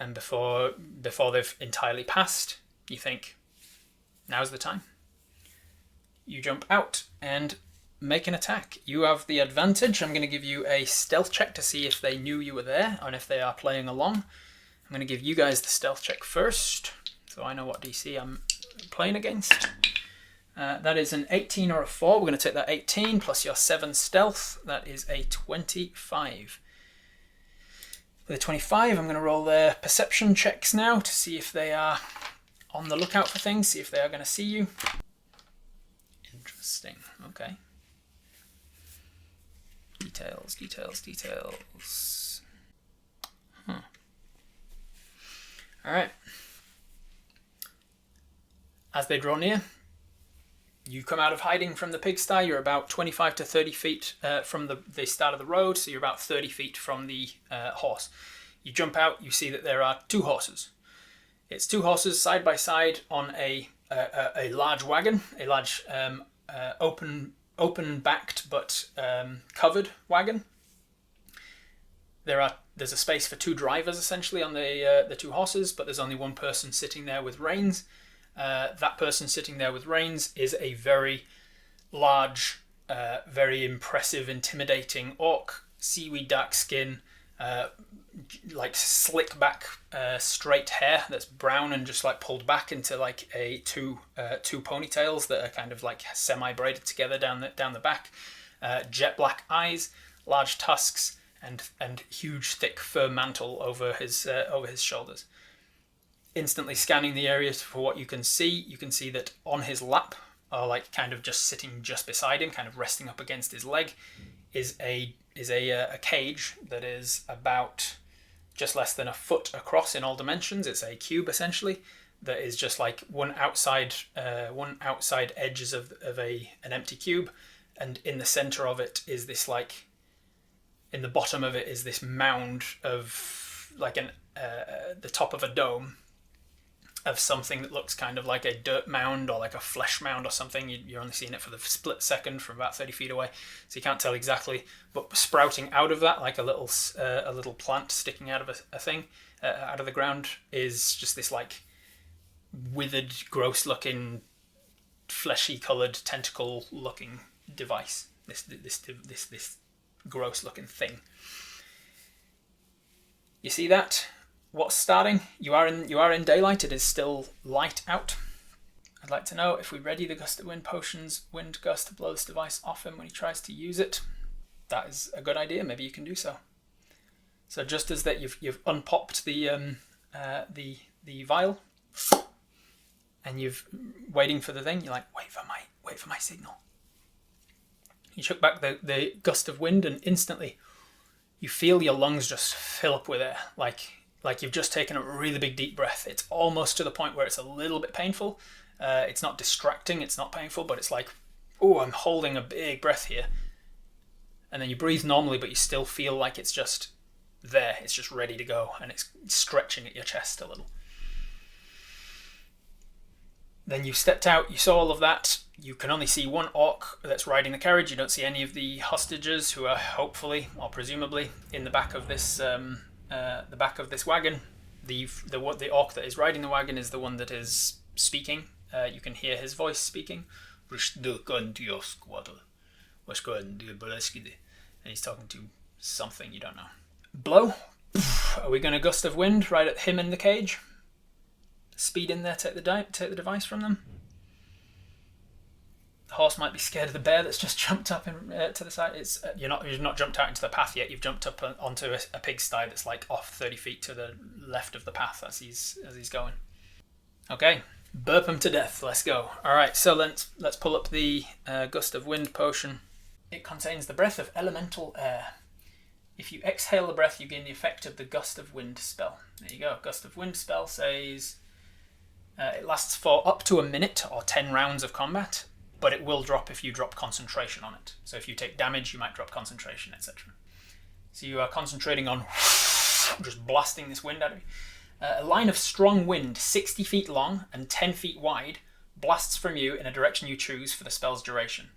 and before they've entirely passed, you think, now's the time. You jump out and make an attack. You have the advantage. I'm going to give you a stealth check to see if they knew you were there and if they are playing along. I'm going to give you guys the stealth check first, so I know what DC I'm playing against. That is an 18 or a 4. We're going to take that 18 plus your 7 stealth. That is a 25. With a 25, I'm going to roll their perception checks now to see if they are on the lookout for things, see if they are going to see you. Interesting. Okay. Details. Alright. As they draw near, you come out of hiding from the pigsty. You're about 25 to 30 feet from the start of the road, so you're about 30 feet from the horse. You jump out, you see that there are 2 horses. It's 2 horses side by side on a large wagon, a large open-backed but covered wagon. There's a space for 2 drivers essentially on the 2 horses, but there's only 1 person sitting there with reins. That person sitting there with reins is a very large, very impressive, intimidating orc, seaweed dark skin, like slick back straight hair that's brown and just like pulled back into like two ponytails that are kind of like semi braided together down the back, jet black eyes, large tusks, and huge thick fur mantle over his shoulders. Instantly scanning the area for what you can see that on his lap, or like kind of just sitting just beside him, kind of resting up against his leg, is a cage that is about just less than a foot across in all dimensions. It's a cube essentially that is just like one outside edges of an empty cube, and in the center of it is this like, in the bottom of it is this mound of like the top of a dome of something that looks kind of like a dirt mound or like a flesh mound or something. You're only seeing it for the split second from about 30 feet away, so you can't tell exactly. But sprouting out of that, like a little plant sticking out of a thing out of the ground, is just this like withered, gross-looking, fleshy-coloured, tentacle-looking device. This gross-looking thing. You see that? What's starting? You are in daylight. It is still light out. I'd like to know if we ready the gust of wind potions, wind gust to blow this device off him when he tries to use it. That is a good idea. Maybe you can do so. So just as that, you've unpopped the vial, and you've waiting for the thing. You're like, wait for my signal. You chuck back the gust of wind, and instantly you feel your lungs just fill up with air, like you've just taken a really big deep breath. It's almost to the point where it's a little bit painful. It's not distracting, it's not painful, but it's like, oh, I'm holding a big breath here. And then you breathe normally, but you still feel like it's just there. It's just ready to go, and it's stretching at your chest a little. Then you stepped out, you saw all of that. You can only see 1 orc that's riding the carriage. You don't see any of the hostages who are hopefully, or presumably, in the back of this wagon. The orc that is riding the wagon is the one that is speaking. You can hear his voice speaking. And he's talking to something you don't know. Blow. Are we going to gust of wind right at him in the cage? Speed in there, take the device from them. The horse might be scared of the bear that's just jumped up to the side. You've not jumped out into the path yet. You've jumped up onto a pigsty that's like off 30 feet to the left of the path as he's going. Okay, burp him to death. Let's go. All right, so let's pull up the gust of wind potion. It contains the breath of elemental air. If you exhale the breath, you gain the effect of the gust of wind spell. There you go. Gust of wind spell says it lasts for up to a minute or 10 rounds of combat, but it will drop if you drop concentration on it. So if you take damage, you might drop concentration, etc. So you are concentrating on just blasting this wind out of you. A line of strong wind, 60 feet long and 10 feet wide, blasts from you in a direction you choose for the spell's duration.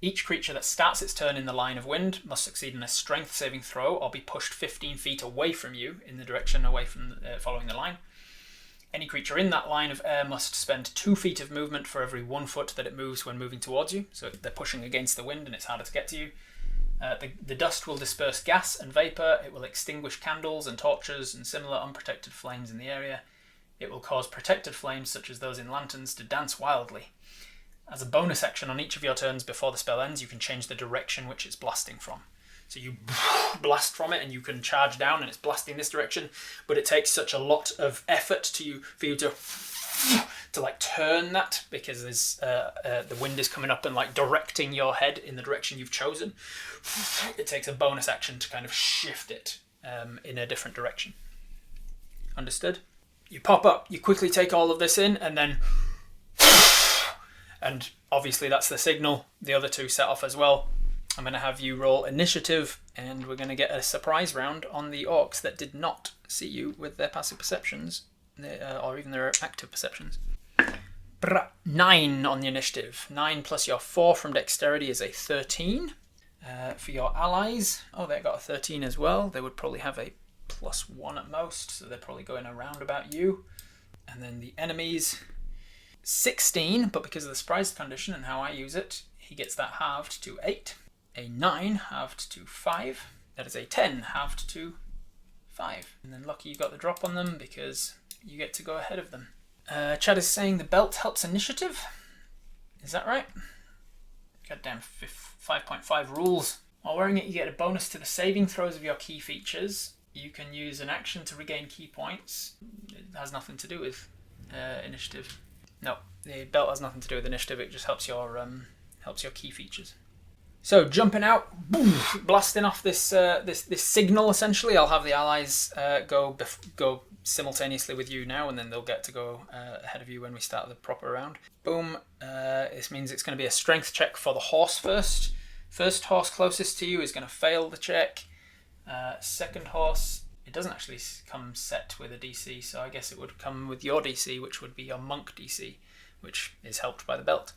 Each creature that starts its turn in the line of wind must succeed in a strength saving throw or be pushed 15 feet away from you in the direction away from following the line. Any creature in that line of air must spend 2 feet of movement for every 1 foot that it moves when moving towards you. So they're pushing against the wind and it's harder to get to you. The dust will disperse gas and vapour. It will extinguish candles and torches and similar unprotected flames in the area. It will cause protected flames, such as those in lanterns, to dance wildly. As a bonus action on each of your turns before the spell ends, you can change the direction which it's blasting from. So you blast from it and you can charge down and it's blasting this direction, but it takes such a lot of effort for you to like turn that, because there's the wind is coming up and like directing your head in the direction you've chosen. It takes a bonus action to kind of shift it in a different direction. Understood? You pop up, you quickly take all of this in, and then and obviously that's the signal. The other two set off as well. I'm going to have you roll initiative, and we're going to get a surprise round on the orcs that did not see you with their passive perceptions, or even their active perceptions. 9 on the initiative. 9 plus your 4 from dexterity is a 13. For your allies, they got a 13 as well. They would probably have a +1 at most, so they're probably going around about you. And then the enemies, 16, but because of the surprise condition and how I use it, he gets that halved to 8. A 9 halved to 5. That is a 10 halved to 5. And then lucky you got the drop on them because you get to go ahead of them. Chad is saying the belt helps initiative. Is that right? Goddamn 5.5 rules. While wearing it, you get a bonus to the saving throws of your key features. You can use an action to regain key points. It has nothing to do with initiative. No, the belt has nothing to do with initiative. It just helps your key features. So jumping out, boom, blasting off this signal. Essentially, I'll have the allies go simultaneously with you now, and then they'll get to go ahead of you when we start the proper round. Boom. This means it's going to be a strength check for the horse first. First horse closest to you is going to fail the check. Second horse, it doesn't actually come set with a DC, so I guess it would come with your DC, which would be your monk DC, which is helped by the belt.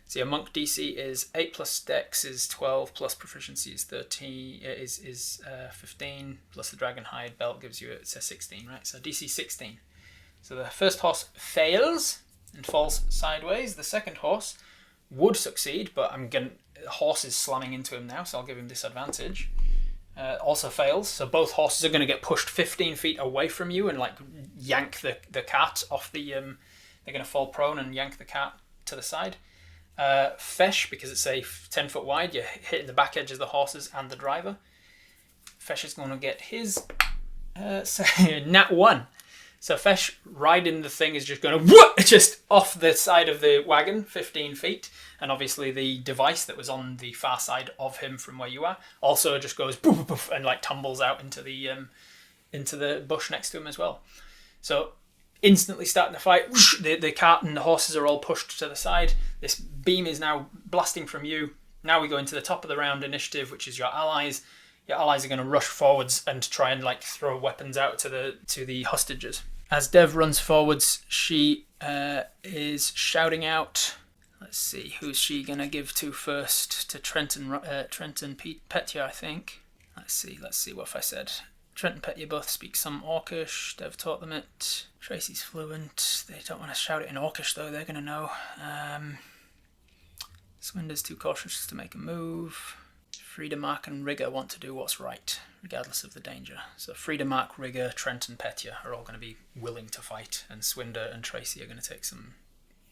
So your monk DC is 8 plus dex is 12 plus proficiency is 13 is 15 plus the dragon hide belt gives you, it says 16, right? So DC 16. So the first horse fails and falls sideways. The second horse would succeed, but the horse is slamming into him now, so I'll give him disadvantage. Also fails, so both horses are going to get pushed 15 feet away from you and like yank the cart off the. They're going to fall prone and yank the cart to the side. Fesh, because it's a 10 foot wide, you're hitting the back edge of the horses and the driver. Fesh is going to get his nat 1. So Fesh riding the thing is just going to just off the side of the wagon 15 feet. And obviously the device that was on the far side of him from where you are also just goes poof, poof, poof, and like tumbles out into the bush next to him as well. So instantly starting to fight. The cart and the horses are all pushed to the side. This beam is now blasting from you. Now we go into the top of the round initiative, which is your allies. Your allies are going to rush forwards and try and like throw weapons out to the hostages. As Dev runs forwards, she is shouting out. Let's see, who's she going to give to first? To Trenton Petya, I think. Let's see what I said. Trent and Petya both speak some Orcish. Dev taught them it. Tracy's fluent. They don't want to shout it in Orcish though, they're going to know. Swinder's too cautious to make a move. Friedemark and Rigger want to do what's right, regardless of the danger. So Friedemark, Rigger, Trent and Petya are all going to be willing to fight, and Swinder and Tracy are going to take some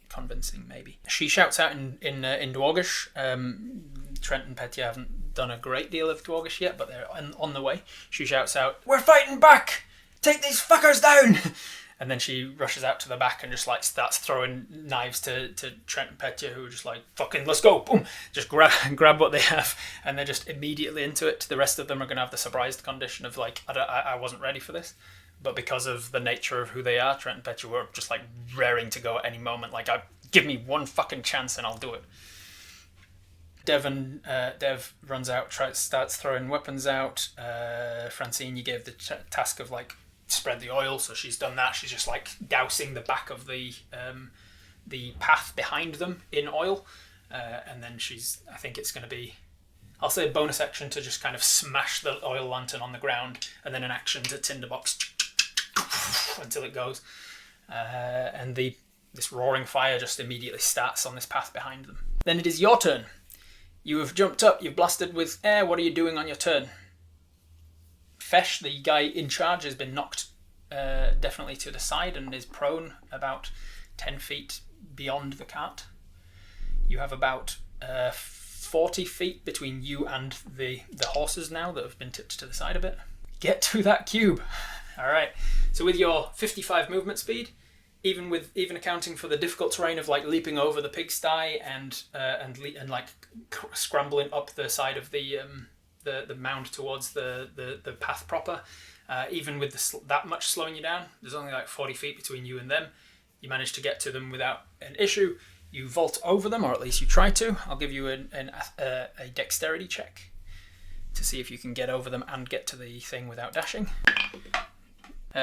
convincing, maybe. She shouts out in Dwargish. Trent and Petya haven't done a great deal of Dwargish yet, but they're on the way. She shouts out, "We're fighting back! Take these fuckers down!" And then she rushes out to the back and just like starts throwing knives to Trent and Petya, who are just like, "Fucking, let's go!" Boom! Just grab what they have, and they're just immediately into it. The rest of them are going to have the surprised condition of like, I wasn't ready for this. But because of the nature of who they are, Trent and Petya were just like raring to go at any moment. Like, give me one fucking chance and I'll do it. Dev runs out, starts throwing weapons out. Francine, you gave the task of like spread the oil, so she's done that. She's just like dousing the back of the path behind them in oil. and then I think it's going to be, I'll say a bonus action to just kind of smash the oil lantern on the ground, and then an action to tinderbox until it goes. And this roaring fire just immediately starts on this path behind them. Then it is your turn. You have jumped up, you've blasted with air. What are you doing on your turn? Fesh, the guy in charge, has been knocked definitely to the side and is prone about 10 feet beyond the cart. You have about 40 feet between you and the horses now that have been tipped to the side a bit. Get to that cube. All right. So with your 55 movement speed, even accounting for the difficult terrain of like leaping over the pigsty and like scrambling up the side of the mound towards the path proper, even with that much slowing you down, there's only like 40 feet between you and them. You manage to get to them without an issue. You vault over them, or at least you try to. I'll give you a dexterity check to see if you can get over them and get to the thing without dashing.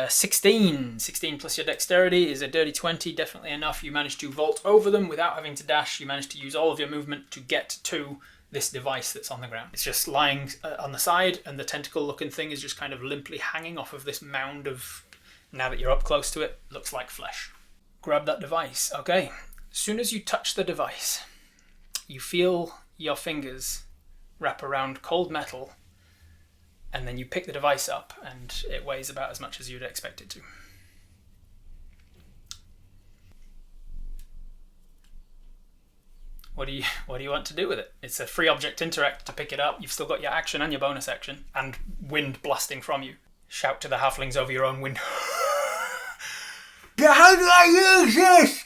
16 plus your dexterity is a dirty 20, definitely enough. You manage to vault over them without having to dash. You manage to use all of your movement to get to this device that's on the ground. It's just lying on the side, and the tentacle looking thing is just kind of limply hanging off of this mound of, now that you're up close to it, looks like flesh. Grab that device. Okay. As soon as you touch the device, you feel your fingers wrap around cold metal, and then you pick the device up, and it weighs about as much as you'd expect it to. What do you want to do with it? It's a free object interact to pick it up. You've still got your action and your bonus action, and wind blasting from you. Shout to the halflings over your own wind. How do I use this?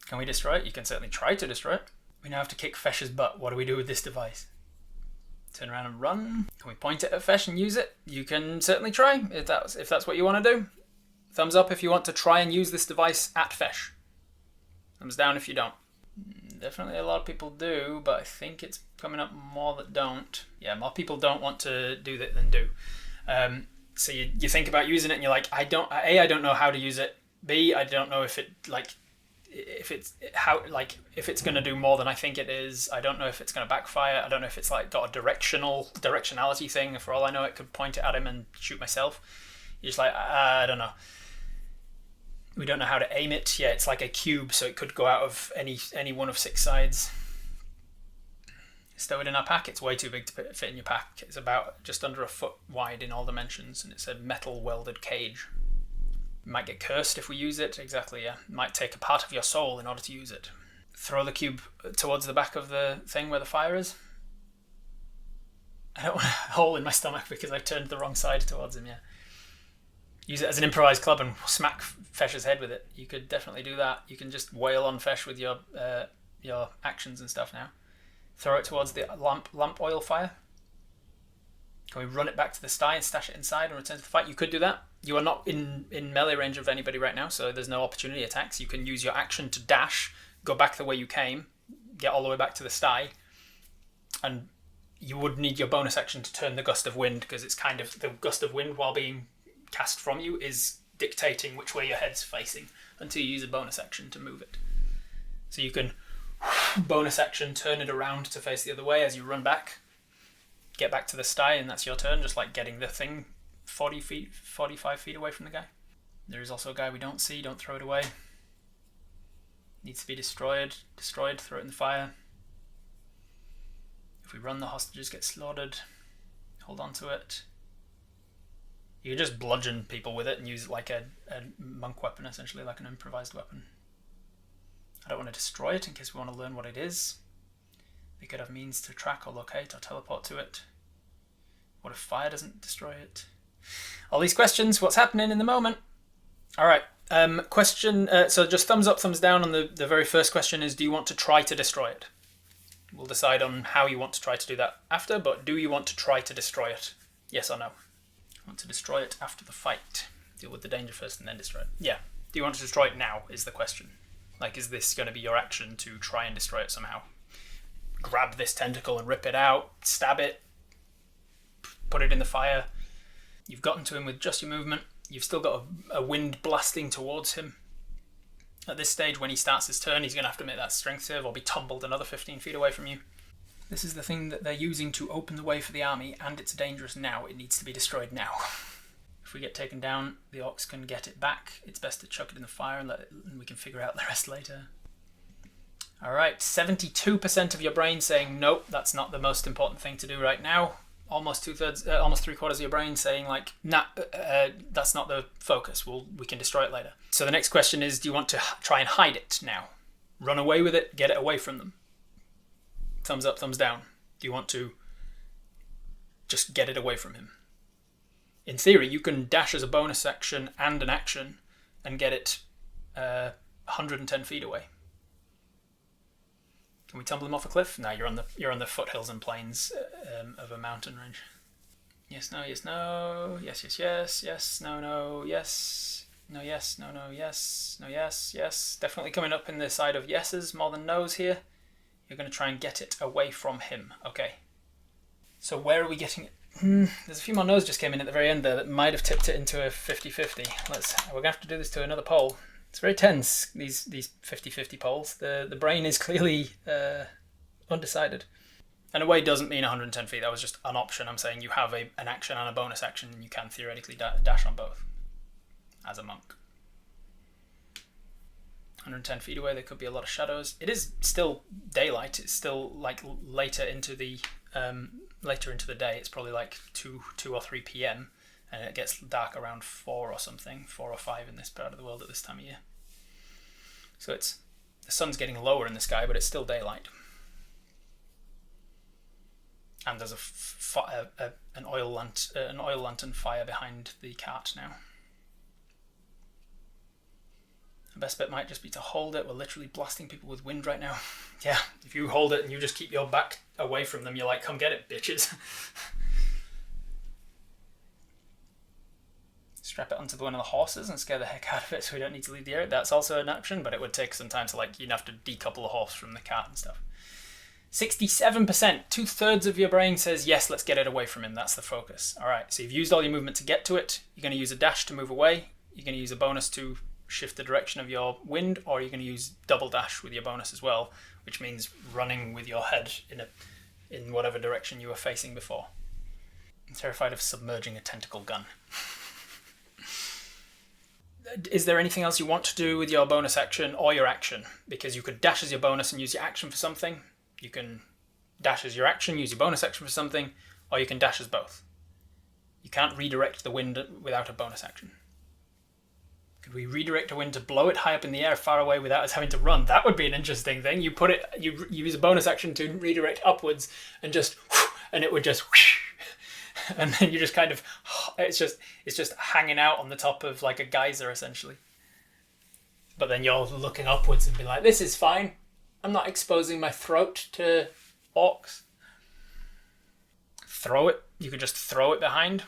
Can we destroy it? You can certainly try to destroy it. We now have to kick Fesh's butt. What do we do with this device? Turn around and run. Can we point it at Fesh and use it? You can certainly try, if that's what you want to do. Thumbs up if you want to try and use this device at Fesh. Thumbs down if you don't. Definitely a lot of people do, but I think it's coming up more that don't. Yeah, more people don't want to do that than do. So you think about using it and you're like, I don't know how to use it. B, I don't know if it's going to do more than I think it is. I don't know if it's going to backfire. I don't know if it's like got a directionality thing. For all I know, it could point it at him and shoot myself. You're just like, I don't know. We don't know how to aim it. Yeah, it's like a cube, so it could go out of any one of 6 sides. Stow it in our pack. It's way too big to fit in your pack. It's about just under a foot wide in all dimensions, and it's a metal welded cage. Might get cursed if we use it. Exactly, yeah. Might take a part of your soul in order to use it. Throw the cube towards the back of the thing where the fire is. I don't want a hole in my stomach because I've turned the wrong side towards him, yeah. Use it as an improvised club and smack Fesh's head with it. You could definitely do that. You can just wail on Fesh with your actions and stuff now. Throw it towards the lamp oil fire. Can we run it back to the sty and stash it inside and return to the fight? You could do that. You are not in melee range of anybody right now, so there's no opportunity attacks. You can use your action to dash, go back the way you came, get all the way back to the sty, and you would need your bonus action to turn the gust of wind, because it's kind of the gust of wind while being cast from you is dictating which way your head's facing until you use a bonus action to move it. So you can bonus action, turn it around to face the other way as you run back, get back to the sty, and that's your turn, just like getting the thing 45 feet away from the guy. There is also a guy we don't see. Don't throw it away. Needs to be destroyed, throw it in the fire. If we run, the hostages get slaughtered. Hold on to it. You can just bludgeon people with it and use it like a monk weapon, essentially, like an improvised weapon. I don't want to destroy it in case we want to learn what it is. We could have means to track or locate or teleport to it. What if fire doesn't destroy it? All these questions, what's happening in the moment? All right. So just thumbs up, thumbs down on the very first question is, do you want to try to destroy it? We'll decide on how you want to try to do that after, but do you want to try to destroy it? Yes or no? I want to destroy it after the fight. Deal with the danger first and then destroy it. Yeah. Do you want to destroy it now is the question. Like, is this going to be your action to try and destroy it somehow? Grab this tentacle and rip it out, stab it, put it in the fire. You've gotten to him with just your movement. You've still got a wind blasting towards him. At this stage, when he starts his turn, he's going to have to make that strength save or be tumbled another 15 feet away from you. This is the thing that they're using to open the way for the army, and it's dangerous now. It needs to be destroyed now. If we get taken down, the orcs can get it back. It's best to chuck it in the fire and we can figure out the rest later. Alright, 72% of your brain saying, nope, that's not the most important thing to do right now. Almost almost 3/4 of your brain saying, like, nah, that's not the focus. We can destroy it later. So the next question is, do you want to try and hide it now? Run away with it, get it away from them. Thumbs up, thumbs down. Do you want to just get it away from him? In theory, you can dash as a bonus action and an action and get it 110 feet away. Can we tumble him off a cliff? No, you're on the foothills and plains of a mountain range. Yes, no, yes, no, yes, yes, yes, yes, no, no, yes, no, yes, no, no, yes, no, yes, yes. Definitely coming up in the side of yeses more than no's here. You're going to try and get it away from him. Okay. So where are we getting it? There's a few more no's just came in at the very end there that might have tipped it into a 50-50. We're going to have to do this to another poll. It's very tense, these 50-50 polls. The brain is clearly undecided. And away doesn't mean 110 feet. That was just an option. I'm saying you have an action and a bonus action, and you can theoretically dash on both as a monk. 110 feet away, there could be a lot of shadows. It is still daylight. It's still like later into the day. It's probably like 2 or 3 p.m. and it gets dark around 4 or something, 4 or 5 in this part of the world at this time of year. So the sun's getting lower in the sky, but it's still daylight. And there's an oil lantern fire behind the cart now. The best bet might just be to hold it. We're literally blasting people with wind right now. Yeah, if you hold it and you just keep your back away from them, you're like, come get it, bitches. Strap it onto one of the horses and scare the heck out of it so we don't need to leave the area. That's also an option, but it would take some time to, like, you'd have to decouple the horse from the cart and stuff. 67%, 2/3 of your brain says, yes, let's get it away from him. That's the focus. All right, so you've used all your movement to get to it. You're going to use a dash to move away. You're going to use a bonus to shift the direction of your wind, or you're going to use double dash with your bonus as well, which means running with your head in whatever direction you were facing before. I'm terrified of submerging a tentacle gun. Is there anything else you want to do with your bonus action or your action? Because you could dash as your bonus and use your action for something. You can dash as your action, use your bonus action for something, or you can dash as both. You can't redirect the wind without a bonus action. Could we redirect a wind to blow it high up in the air far away without us having to run? That would be an interesting thing. You use a bonus action to redirect upwards and it would just and then you just kind of, it's just hanging out on the top of like a geyser essentially. But then you're looking upwards and be like, this is fine. I'm not exposing my throat to orcs. Throw it. You could just throw it behind.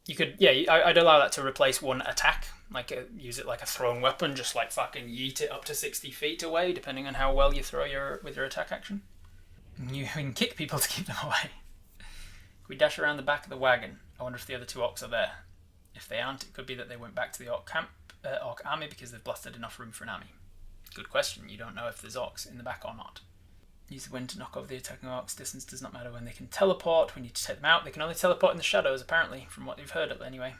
You could, yeah, I'd allow that to replace one attack. Like use it like a thrown weapon, just like fucking yeet it up to 60 feet away, depending on how well you throw with your attack action. You can kick people to keep them away. We dash around the back of the wagon. I wonder if the other 2 orcs are there. If they aren't, it could be that they went back to the orc army because they've blasted enough room for an army. Good question. You don't know if there's orcs in the back or not. Use the wind to knock over the attacking orcs. Distance does not matter when they can teleport. We need to take them out. They can only teleport in the shadows, apparently, from what you've heard anyway.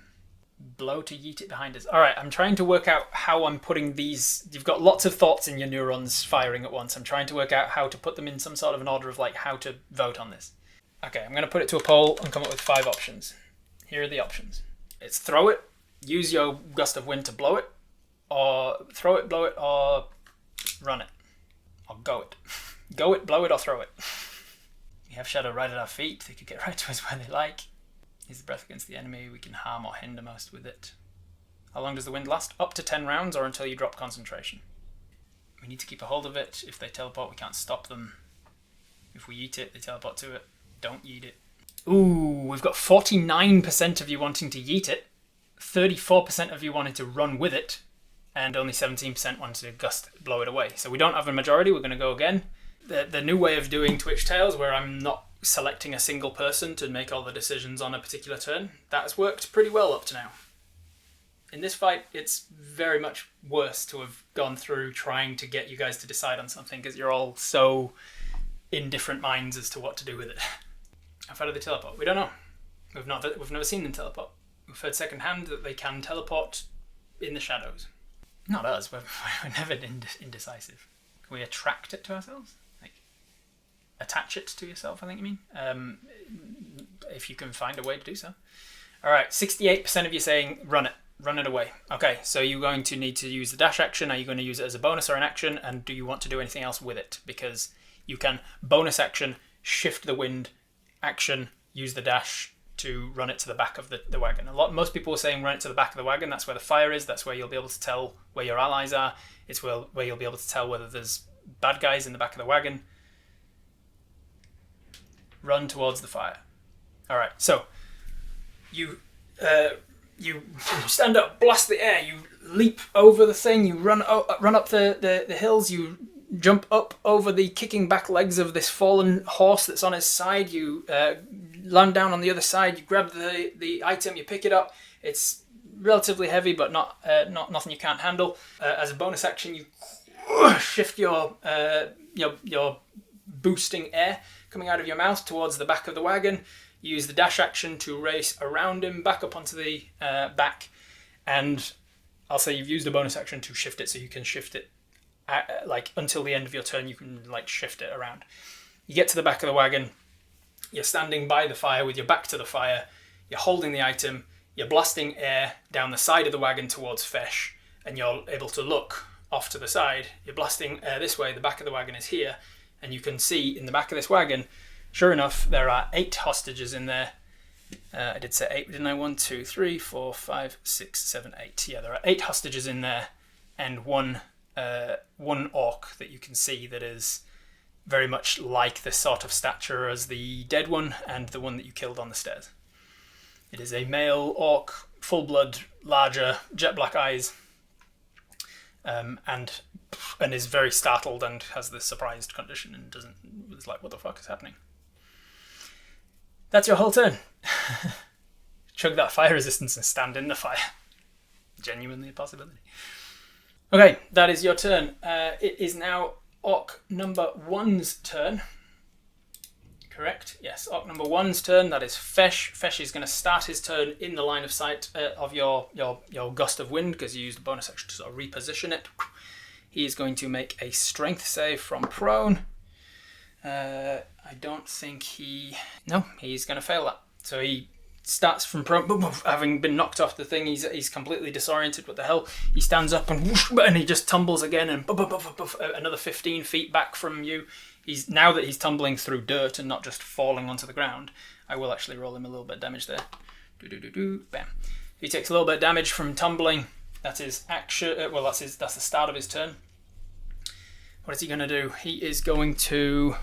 Blow to yeet it behind us. Alright, I'm trying to work out how I'm putting these... You've got lots of thoughts in your neurons firing at once. I'm trying to work out how to put them in some sort of an order of like how to vote on this. Okay, I'm going to put it to a poll and come up with 5 options. Here are the options. It's throw it, use your gust of wind to blow it, or throw it, blow it, or run it. Or go it. Go it, blow it, or throw it. We have shadow right at our feet. They could get right to us where they like. Use the breath against the enemy. We can harm or hinder most with it. How long does the wind last? Up to 10 rounds or until you drop concentration. We need to keep a hold of it. If they teleport, we can't stop them. If we eat it, they teleport to it. Don't yeet it. Ooh, we've got 49% of you wanting to yeet it, 34% of you wanting to run with it, and only 17% wanting to blow it away. So we don't have a majority. We're going to go again. The new way of doing Twitch Tales, where I'm not selecting a single person to make all the decisions on a particular turn, that has worked pretty well up to now. In this fight, it's very much worse to have gone through trying to get you guys to decide on something because you're all so in different minds as to what to do with it. How far do they teleport? We don't know. We've never seen them teleport. We've heard secondhand that they can teleport in the shadows. Not us. We're never indecisive. Can we attract it to ourselves? Like attach it to yourself? I think you mean. If you can find a way to do so. All right. 68% of you saying run it. Run it away. Okay, so you're going to need to use the dash action. Are you going to use it as a bonus or an action? And do you want to do anything else with it? Because you can bonus action, shift the wind, action, use the dash to run it to the back of the wagon. Most people are saying run it to the back of the wagon. That's where the fire is. That's where you'll be able to tell where your allies are. It's where you'll be able to tell whether there's bad guys in the back of the wagon. Run towards the fire. All right, so you stand up, blast the air, you leap over the thing, you run up the hills, you jump up over the kicking back legs of this fallen horse that's on his side, you land down on the other side, you grab the item, you pick it up. It's relatively heavy, but not nothing you can't handle. As a bonus action, you shift your boosting air coming out of your mouth towards the back of the wagon. Use the dash action to race around him back up onto the back, and I'll say you've used a bonus action to shift it, so you can shift it until the end of your turn. You can shift it around. You get to the back of the wagon. You're standing by the fire with your back to the fire. You're holding the item. You're blasting air down the side of the wagon towards Fesh, and you're able to look off to the side. You're blasting air this way. The back of the wagon is here, and you can see in the back of this wagon. Sure enough, there are 8 hostages in there. I did say 8, didn't I? 1, 2, 3, 4, 5, 6, 7, 8. Yeah, there are 8 hostages in there, and one orc that you can see that is very much like the sort of stature as the dead one and the one that you killed on the stairs. It is a male orc, full blood, larger, jet black eyes, and is very startled and has this surprised condition and is like, what the fuck is happening? That's your whole turn. Chug that fire resistance and stand in the fire. Genuinely a possibility. Okay, that is your turn. It is now Orc number 1's turn. Correct? Yes, Orc number 1's turn. That is Fesh. Fesh is going to start his turn in the line of sight of your gust of wind because you used a bonus action to sort of reposition it. He is going to make a strength save from prone. I don't think he's going to fail that. So he starts from prone, having been knocked off the thing. He's completely disoriented. What the hell? He stands up and he just tumbles again and another 15 feet back from you. Now that he's tumbling through dirt and not just falling onto the ground, I will actually roll him a little bit of damage there. Bam. He takes a little bit of damage from tumbling. That's his action. That's the start of his turn. What is he going to do? He is going to,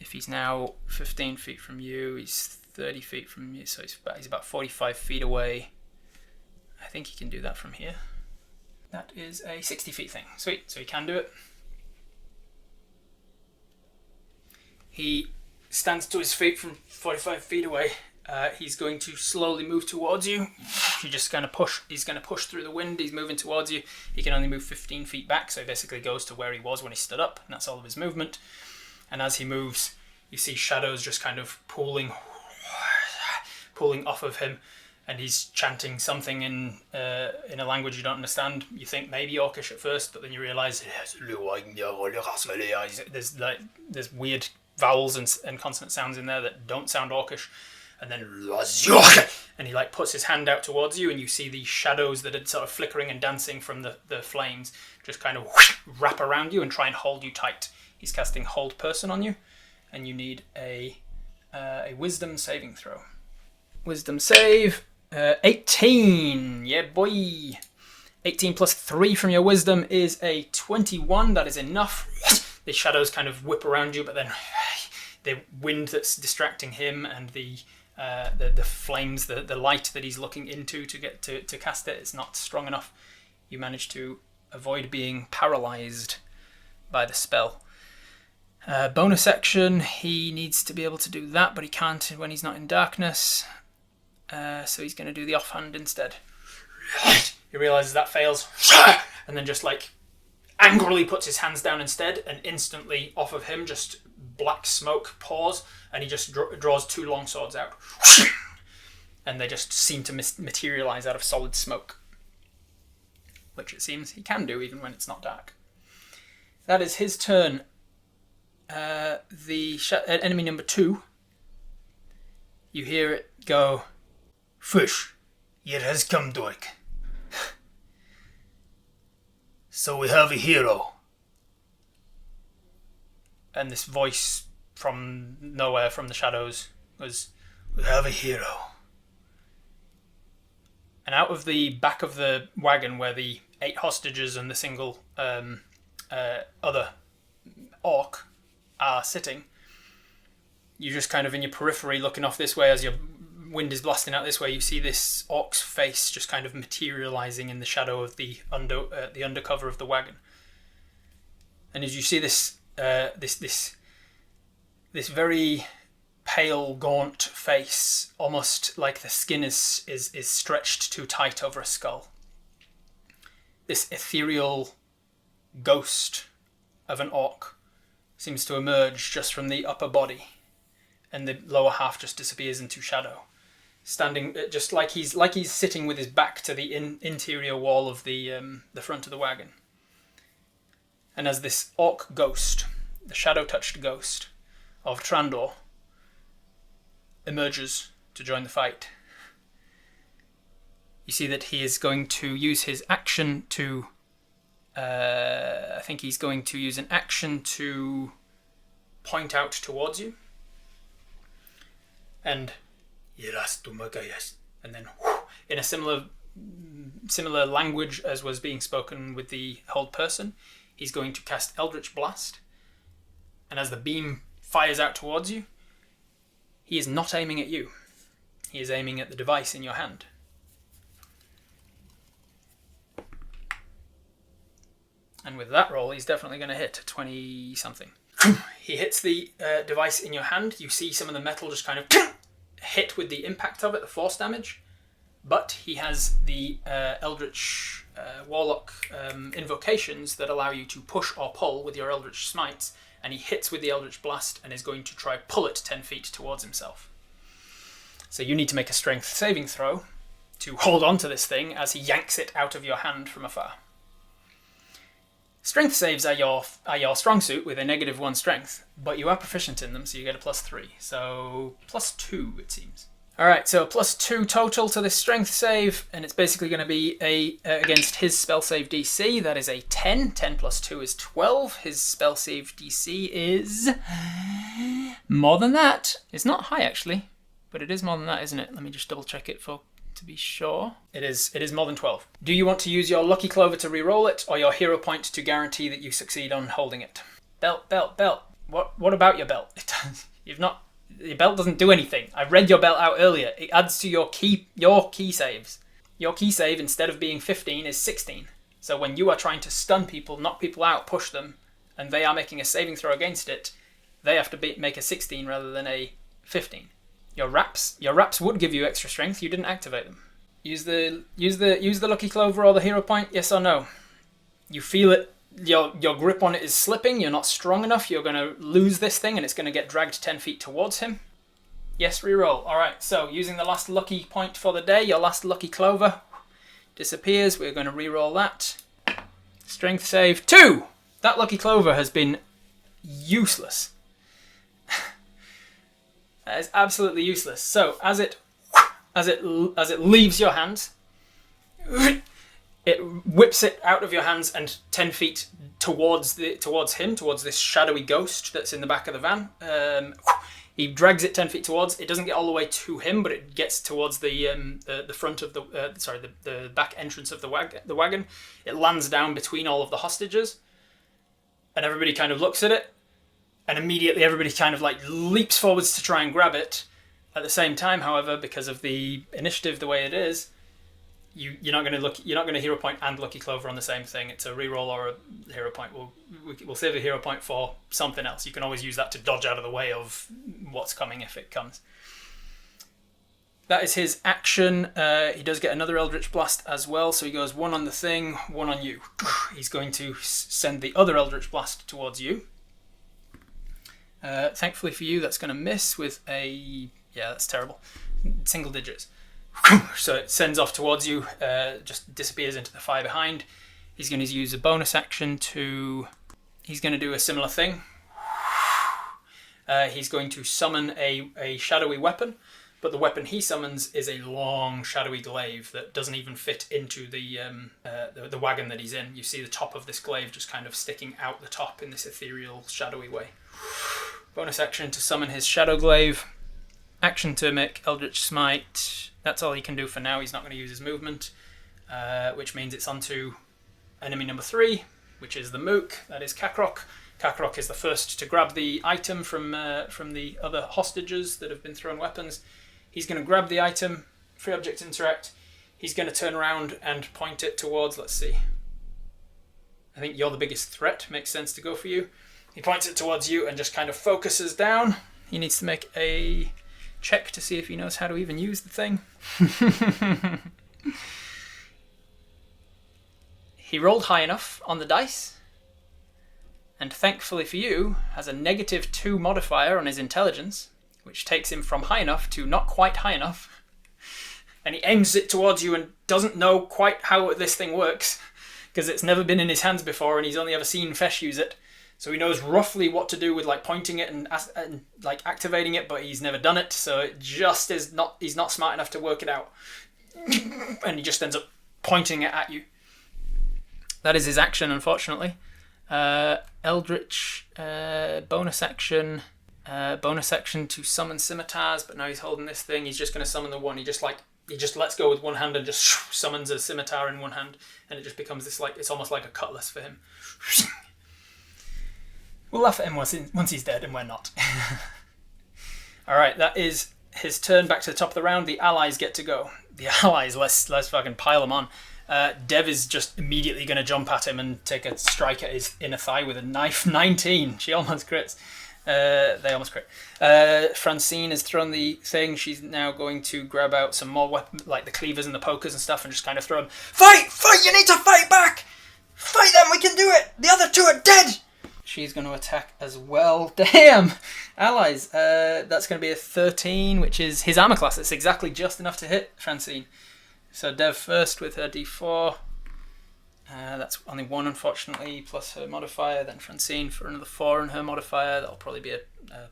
if he's now 15 feet from you, he's 30 feet from you, so he's about 45 feet away. I think he can do that from here. That is a 60 feet thing. Sweet, so he can do it. He stands to his feet from 45 feet away. He's going to slowly move towards you. He's going to push through the wind. He's moving towards you. He can only move 15 feet back, so he basically goes to where he was when he stood up, and that's all of his movement. And as he moves, you see shadows just kind of pooling off of him, and he's chanting something in a language you don't understand. You think maybe Orcish at first, but then you realise there's weird vowels and consonant sounds in there that don't sound Orcish. And then he puts his hand out towards you, and you see the shadows that are sort of flickering and dancing from the flames just kind of wrap around you and try and hold you tight. He's casting Hold Person on you, and you need a Wisdom saving throw. Wisdom save, 18. Yeah, boy. 18 plus 3 from your Wisdom is a 21. That is enough. The shadows kind of whip around you, but then the wind that's distracting him and the flames, the light that he's looking into to get to cast it, it's not strong enough. You manage to avoid being paralyzed by the spell. Bonus action, he needs to be able to do that, but he can't when he's not in darkness. So he's going to do the offhand instead. He realizes that fails, and then just like angrily puts his hands down instead, and instantly off of him just black smoke pours, and he just draws 2 long swords out, and they just seem to materialize out of solid smoke, which it seems he can do even when it's not dark. That is his turn. The enemy number 2, you hear it go, "Fish, it has come, Dork. So we have a hero." And this voice from nowhere, from the shadows, was, "We have a hero." And out of the back of the wagon where the 8 hostages and the single other orc are sitting, you just kind of in your periphery looking off this way as your wind is blasting out this way, you see this orc's face just kind of materializing in the shadow of the undercover of the wagon. And as you see this this very pale, gaunt face, almost like the skin is stretched too tight over a skull, this ethereal ghost of an orc seems to emerge just from the upper body, and the lower half just disappears into shadow, standing just like he's sitting with his back to the interior wall of the front of the wagon. And as this orc ghost, the shadow-touched ghost of Trandor, emerges to join the fight, you see that he is going to use his action to I think he's going to use an action to point out towards you, and then in a similar language as was being spoken with the hold person, he's going to cast Eldritch Blast, and as the beam fires out towards you, he is not aiming at you. He is aiming at the device in your hand. And with that roll, he's definitely going to hit 20-something. He hits the device in your hand. You see some of the metal just kind of hit with the impact of it, the force damage. But he has the Eldritch Warlock invocations that allow you to push or pull with your Eldritch Smites. And he hits with the Eldritch Blast and is going to try pull it 10 feet towards himself. So you need to make a strength saving throw to hold on to this thing as he yanks it out of your hand from afar. Strength saves are your strong suit with a -1 strength, but you are proficient in them, so you get a +3. So +2, it seems. Alright, so +2 total to this strength save, and it's basically going to be against his spell save DC. That is a 10. 10 + 2 is 12. His spell save DC is more than that. It's not high, actually, but it is more than that, isn't it? Let me just double check it to be sure. It is more than 12. Do you want to use your Lucky Clover to re-roll it, or your hero point to guarantee that you succeed on holding it? Belt. What about your belt? Your belt doesn't do anything. I read your belt out earlier. It adds to your key saves. Your key save, instead of being 15, is 16. So when you are trying to stun people, knock people out, push them, and they are making a saving throw against it, they have to make a 16 rather than a 15. Your wraps would give you extra strength. You didn't activate them. Use the Lucky Clover or the hero point. Yes or no? You feel it. Your grip on it is slipping. You're not strong enough. You're going to lose this thing, and it's going to get dragged 10 feet towards him. Yes, reroll. All right. So using the last lucky point for the day, your last Lucky Clover disappears. We're going to reroll that. Strength save 2. That Lucky Clover has been useless. That is absolutely useless. So as it leaves your hands, it whips it out of your hands and 10 feet towards him, towards this shadowy ghost that's in the back of the van. He drags it 10 feet towards. It doesn't get all the way to him, but it gets towards the front of the back entrance of the wagon. It lands down between all of the hostages, and everybody kind of looks at it. And immediately everybody kind of like leaps forwards to try and grab it. At the same time, however, because of the initiative the way it is, you're not going to hero point and Lucky Clover on the same thing. It's a reroll or a hero point. We'll save a hero point for something else. You can always use that to dodge out of the way of what's coming if it comes. that is his action. He does get another Eldritch Blast as well, so he goes one on the thing, one on you. He's going to send the other Eldritch Blast towards you. Thankfully for you, that's going to miss with a... Yeah, that's terrible. Single digits. So it sends off towards you, just disappears into the fire behind. He's going to use a bonus action to... He's going to do a similar thing. He's going to summon a shadowy weapon, but the weapon he summons is a long shadowy glaive that doesn't even fit into the wagon that he's in. You see the top of this glaive just kind of sticking out the top in this ethereal, shadowy way. Bonus action to summon his shadow glaive. Action to make Eldritch Smite. That's all he can do for now. He's not going to use his movement, which means it's on to enemy number 3, which is the Mook. That is Kakrok. Kakrok is the first to grab the item from the other hostages that have been thrown weapons. He's going to grab the item, free object interact. He's going to turn around and point it towards, let's see. I think you're the biggest threat. Makes sense to go for you. He points it towards you and just kind of focuses down. He needs to make a check to see if he knows how to even use the thing. He rolled high enough on the dice. And thankfully for you, has a -2 modifier on his intelligence, which takes him from high enough to not quite high enough. And he aims it towards you and doesn't know quite how this thing works, because it's never been in his hands before and he's only ever seen Fesh use it. So he knows roughly what to do with like pointing it and like activating it, but he's never done it, so it just is not. He's not smart enough to work it out, and he just ends up pointing it at you. That is his action, unfortunately. Eldritch bonus action to summon scimitars, but now he's holding this thing. He's just going to summon the one. He just lets go with one hand and just summons a scimitar in one hand, and it just becomes this like it's almost like a cutlass for him. We'll laugh at him once he's dead, and we're not. Alright, that is his turn. Back to the top of the round. The allies get to go. The allies, let's fucking pile them on. Dev is just immediately going to jump at him and take a strike at his inner thigh with a knife. 19. She almost crits. They almost crit. Francine has thrown the thing. She's now going to grab out some more weapons, like the cleavers and the pokers and stuff, and just kind of throw them. Fight! Fight! You need to fight back! Fight them! We can do it! The other 2 are dead! She's going to attack as well. Damn! Allies. That's going to be a 13, which is his armor class. It's exactly just enough to hit Francine. So Dev first with her d4. That's only 1, unfortunately, plus her modifier. Then Francine for another 4 in her modifier. That'll probably be a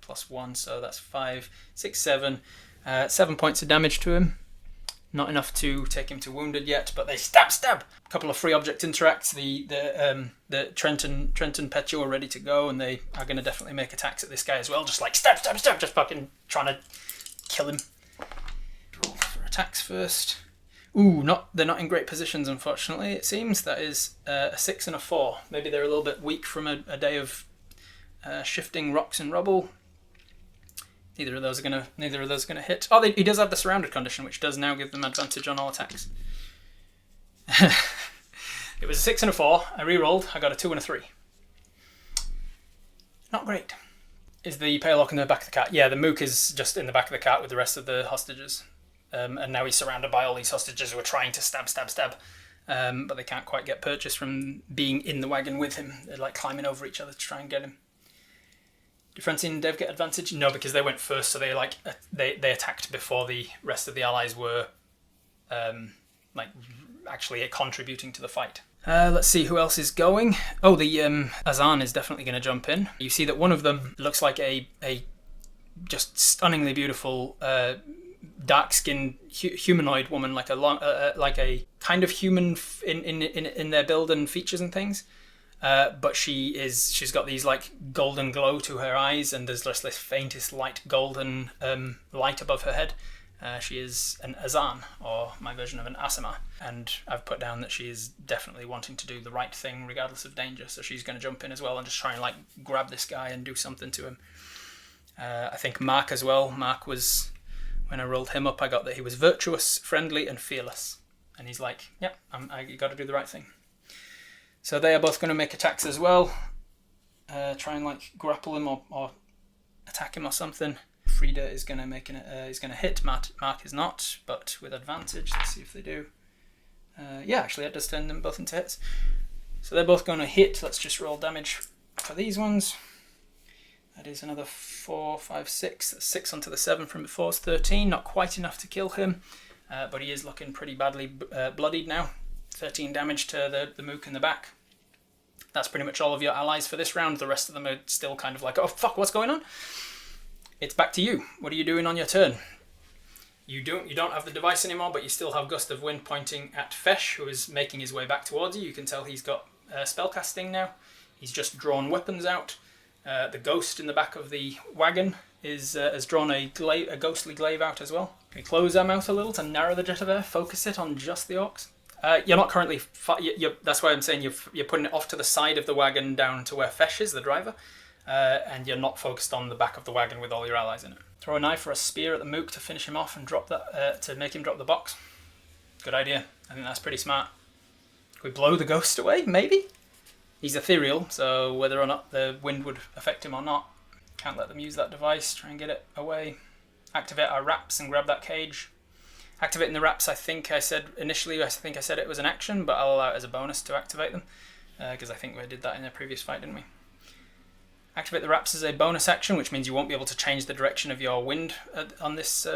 +1, so that's 5, 6, 7. 7 points of damage to him. Not enough to take him to wounded yet, but they stab. A couple of free object interacts. The Trent and Petio are ready to go, and they are going to definitely make attacks at this guy as well. Just like stab, just fucking trying to kill him. Roll for attacks first. Ooh, they're not in great positions, unfortunately. It seems that is a 6 and a 4. Maybe they're a little bit weak from a day of shifting rocks and rubble. Neither of those are gonna hit. Oh, he does have the surrounded condition, which does now give them advantage on all attacks. It was a 6 and a 4. I re-rolled. I got a 2 and a 3. Not great. Is the paylock in the back of the cart? Yeah, the Mook is just in the back of the cart with the rest of the hostages. And now he's surrounded by all these hostages who are trying to stab. But they can't quite get purchase from being in the wagon with him. They're like climbing over each other to try and get him. Did Francine and Dev get advantage? No, because they went first, so they attacked before the rest of the allies were actually contributing to the fight. Let's see who else is going. Oh, the Azan is definitely going to jump in. You see that one of them looks like a just stunningly beautiful dark-skinned humanoid woman, like a kind of human in their build and features and things. But she's got these like golden glow to her eyes, and there's just this faintest light golden light above her head. She is an Azan, or my version of an Asima, and I've put down that she is definitely wanting to do the right thing regardless of danger, so she's going to jump in as well and just try and like grab this guy and do something to him. I think Mark as well. Mark was, when I rolled him up, I got that he was virtuous, friendly, and fearless, and he's like, yep, I got to do the right thing. So they are both going to make attacks as well. Try and like grapple him or attack him or something. Frida is going to hit. Mark is not, but with advantage. Let's see if they do. Yeah, actually, it does turn them both into hits. So they're both going to hit. Let's just roll damage for these ones. That is another 4, 5, 6. That's 6 onto the 7 from before. It's 13. Not quite enough to kill him, but he is looking pretty badly bloodied now. 13 damage to the mook in the back. That's pretty much all of your allies for this round. The rest of them are still kind of like, oh fuck, what's going on? It's back to you. What are you doing on your turn? You don't have the device anymore, but you still have Gust of Wind pointing at Fesh, who is making his way back towards you. You can tell he's got spellcasting now. He's just drawn weapons out. The ghost in the back of the wagon has drawn a ghostly glaive out as well. Can we close our mouth a little to narrow the jet of air? Focus it on just the orcs. You're not currently... that's why I'm saying you're putting it off to the side of the wagon down to where Fesh is, the driver, and you're not focused on the back of the wagon with all your allies in it. Throw a knife or a spear at the mook to finish him off and drop that to make him drop the box. Good idea. I think that's pretty smart. Can we blow the ghost away? Maybe? He's ethereal, so whether or not the wind would affect him or not. Can't let them use that device. Try and get it away. Activate our wraps and grab that cage. Activating the wraps, I think I said it was an action, but I'll allow it as a bonus to activate them, because I think we did that in a previous fight, didn't we? Activate the wraps as a bonus action, which means you won't be able to change the direction of your wind on this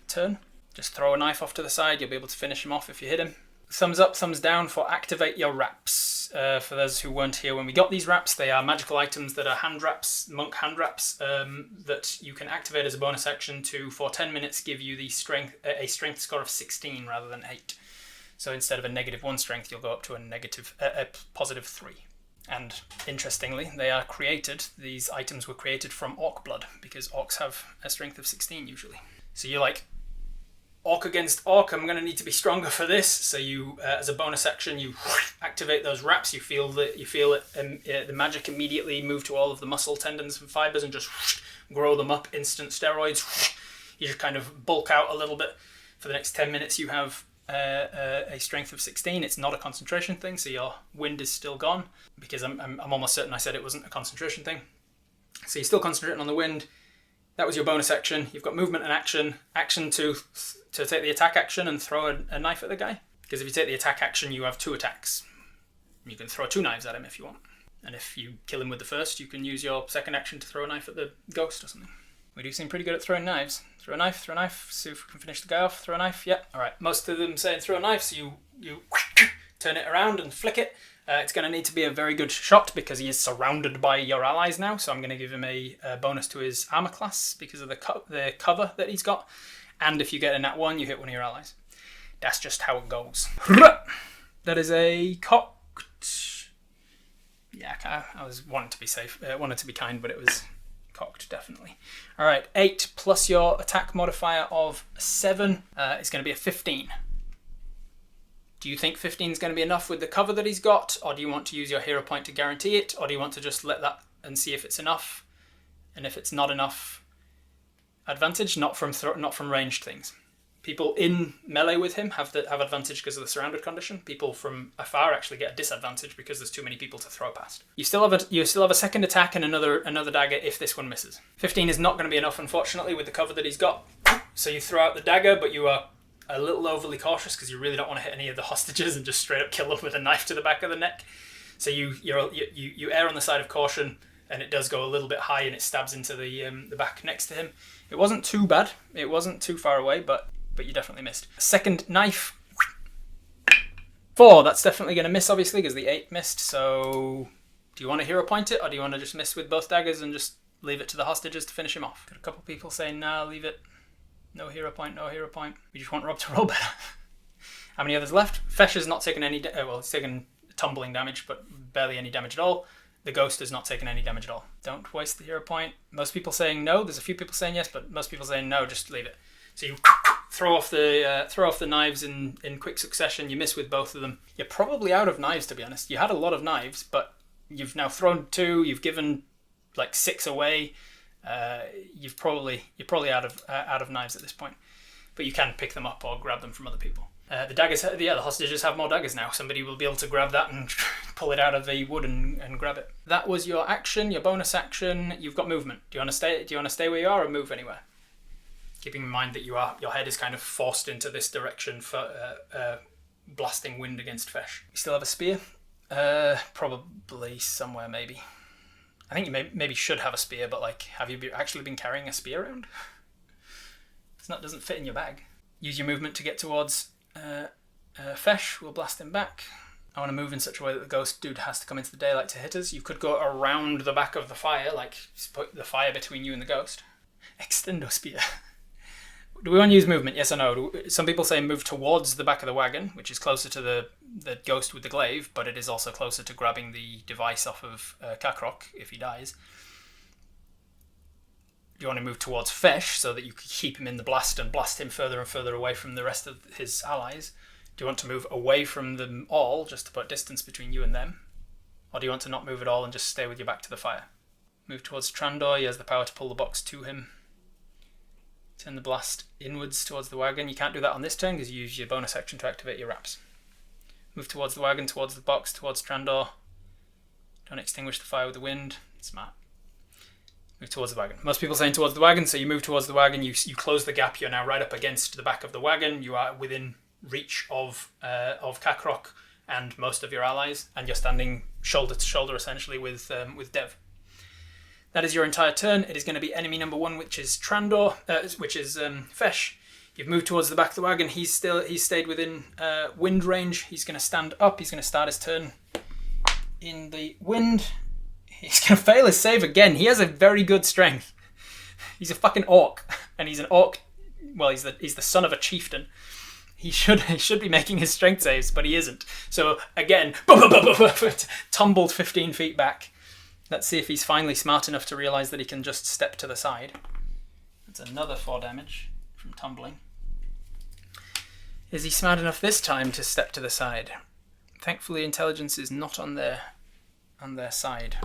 turn. Just throw a knife off to the side, you'll be able to finish him off if you hit him. Thumbs up, thumbs down for activate your wraps. For those who weren't here when we got these wraps, they are magical items that are hand wraps, monk hand wraps, that you can activate as a bonus action to, for 10 minutes, give you the a strength score of 16 rather than 8. So instead of a -1 strength, you'll go up to a positive 3. And interestingly, these items were created from orc blood, because orcs have a strength of 16 usually. So you're like, orc against orc, I'm going to need to be stronger for this. So you, as a bonus action, you activate those wraps. You feel the magic immediately move to all of the muscle tendons and fibers and just grow them up. Instant steroids. You just kind of bulk out a little bit. For the next 10 minutes, you have a strength of 16. It's not a concentration thing, so your wind is still gone. Because I'm almost certain I said it wasn't a concentration thing. So you're still concentrating on the wind. That was your bonus action. You've got movement and action. Action to take the attack action and throw a knife at the guy. Because if you take the attack action, you have 2 attacks. You can throw 2 knives at him if you want. And if you kill him with the first, you can use your second action to throw a knife at the ghost or something. We do seem pretty good at throwing knives. Throw a knife, see if we can finish the guy off. Throw a knife, yeah. Alright, most of them saying throw a knife, so you turn it around and flick it. It's going to need to be a very good shot because he is surrounded by your allies now, so I'm going to give him a bonus to his armor class because of the cover that he's got. And if you get a nat 1, you hit one of your allies. That's just how it goes. That is a cocked. Yeah, I was wanting to be safe. Wanted to be kind, but it was cocked, definitely. All right, 8 plus your attack modifier of 7 is going to be a 15. Do you think 15 is going to be enough with the cover that he's got, or do you want to use your hero point to guarantee it, or do you want to just let that and see if it's enough? And if it's not enough, advantage, not from ranged things. People in melee with him have advantage because of the surrounded condition. People from afar actually get a disadvantage because there's too many people to throw past. You still have a second attack and another dagger if this one misses. 15 is not going to be enough, unfortunately, with the cover that he's got. So you throw out the dagger, but you are a little overly cautious because you really don't want to hit any of the hostages and just straight up kill them with a knife to the back of the neck. So you err on the side of caution, and it does go a little bit high and it stabs into the back next to him. It wasn't too bad. It wasn't too far away, but you definitely missed. Second knife. 4. That's definitely going to miss, obviously, because the 8 missed. So do you want to hero point it, or do you want to just miss with both daggers and just leave it to the hostages to finish him off? Got a couple people saying, nah, leave it. No hero point, no hero point. We just want Rob to roll better. How many others left? Fesh has not taken any... well, he's taken tumbling damage, but barely any damage at all. The ghost has not taken any damage at all. Don't waste the hero point. Most people saying no. There's a few people saying yes, but most people saying no, just leave it. So you throw off the knives in quick succession. You miss with both of them. You're probably out of knives, to be honest. You had a lot of knives, but you've now thrown 2. You've given like 6 away. You're probably out of knives at this point, but you can pick them up or grab them from other people. The daggers, the hostages have more daggers now. Somebody will be able to grab that and pull it out of the wood and grab it. That was your action, your bonus action. You've got movement. Do you want to stay where you are or move anywhere? keeping in mind that your head is kind of forced into this direction for blasting wind against Fesh. You still have a spear? Probably somewhere, maybe. I think you maybe should have a spear, but like, have you actually been carrying a spear around? Doesn't fit in your bag. Use your movement to get towards Fesh. We'll blast him back. I want to move in such a way that the ghost dude has to come into the daylight to hit us. You could go around the back of the fire, like put the fire between you and the ghost. Extendo spear. Do we want to use movement? Yes or no? Some people say move towards the back of the wagon, which is closer to the ghost with the glaive, but it is also closer to grabbing the device off of Kakrok if he dies. Do you want to move towards Fesh so that you can keep him in the blast and blast him further and further away from the rest of his allies? Do you want to move away from them all, just to put distance between you and them? Or do you want to not move at all and just stay with your back to the fire? Move towards Trandor. He has the power to pull the box to him. Turn the blast inwards towards the wagon. You can't do that on this turn because you use your bonus action to activate your wraps. Move towards the wagon, towards the box, towards Trandor. Don't extinguish the fire with the wind. Smart. Move towards the wagon. Most people saying towards the wagon, so you move towards the wagon, you close the gap, you're now right up against the back of the wagon, you are within reach of Kakrok and most of your allies, and you're standing shoulder to shoulder essentially with Dev. That is your entire turn. It is going to be enemy number 1, which is Trandor, which is Fesh. You've moved towards the back of the wagon. He's stayed within wind range. He's going to stand up. He's going to start his turn in the wind. He's going to fail his save again. He has a very good strength. He's a fucking orc, and he's an orc. Well, he's the son of a chieftain. He should be making his strength saves, but he isn't. So again, tumbled 15 feet back. Let's see if he's finally smart enough to realise that he can just step to the side. That's another 4 damage from tumbling. Is he smart enough this time to step to the side? Thankfully, intelligence is not on their side.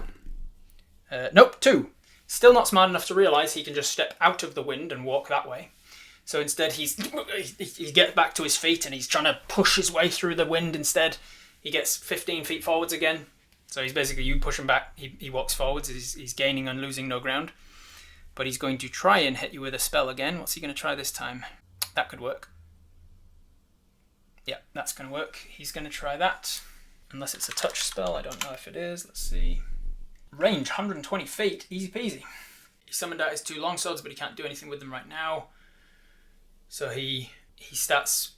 Nope, 2. Still not smart enough to realise he can just step out of the wind and walk that way. So instead he gets back to his feet and he's trying to push his way through the wind instead. He gets 15 feet forwards again. So he's basically, you push him back, he walks forwards, he's gaining and losing no ground. But he's going to try and hit you with a spell again. What's he going to try this time? That could work. Yeah, that's going to work. He's going to try that. Unless it's a touch spell, I don't know if it is. Let's see. Range, 120 feet, easy peasy. He summoned out his 2 longswords, but he can't do anything with them right now. So he starts,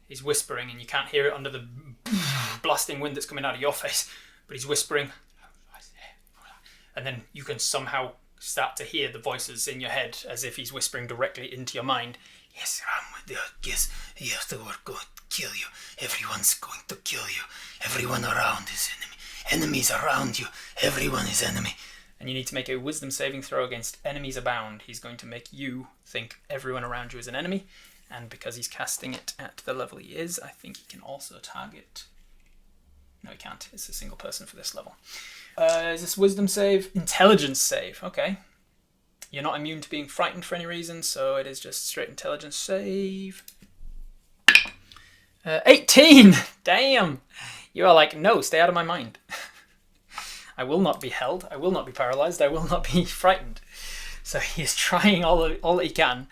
he's whispering, and you can't hear it under the blasting wind that's coming out of your face, but he's whispering. And then you can somehow start to hear the voices in your head as if he's whispering directly into your mind. Yes, yes, they were going to kill you. Everyone's going to kill you. Everyone around is enemy. Enemies around you. Everyone is enemy. And you need to make a wisdom saving throw against enemies abound. He's going to make you think everyone around you is an enemy. And because he's casting it at the level he is, I think he can also target... No, he can't. It's a single person for this level. Is this wisdom save? Intelligence save. Okay. You're not immune to being frightened for any reason, so it is just straight intelligence save. 18! Damn! You are like, no, stay out of my mind. I will not be held. I will not be paralyzed. I will not be frightened. So he is trying all that he can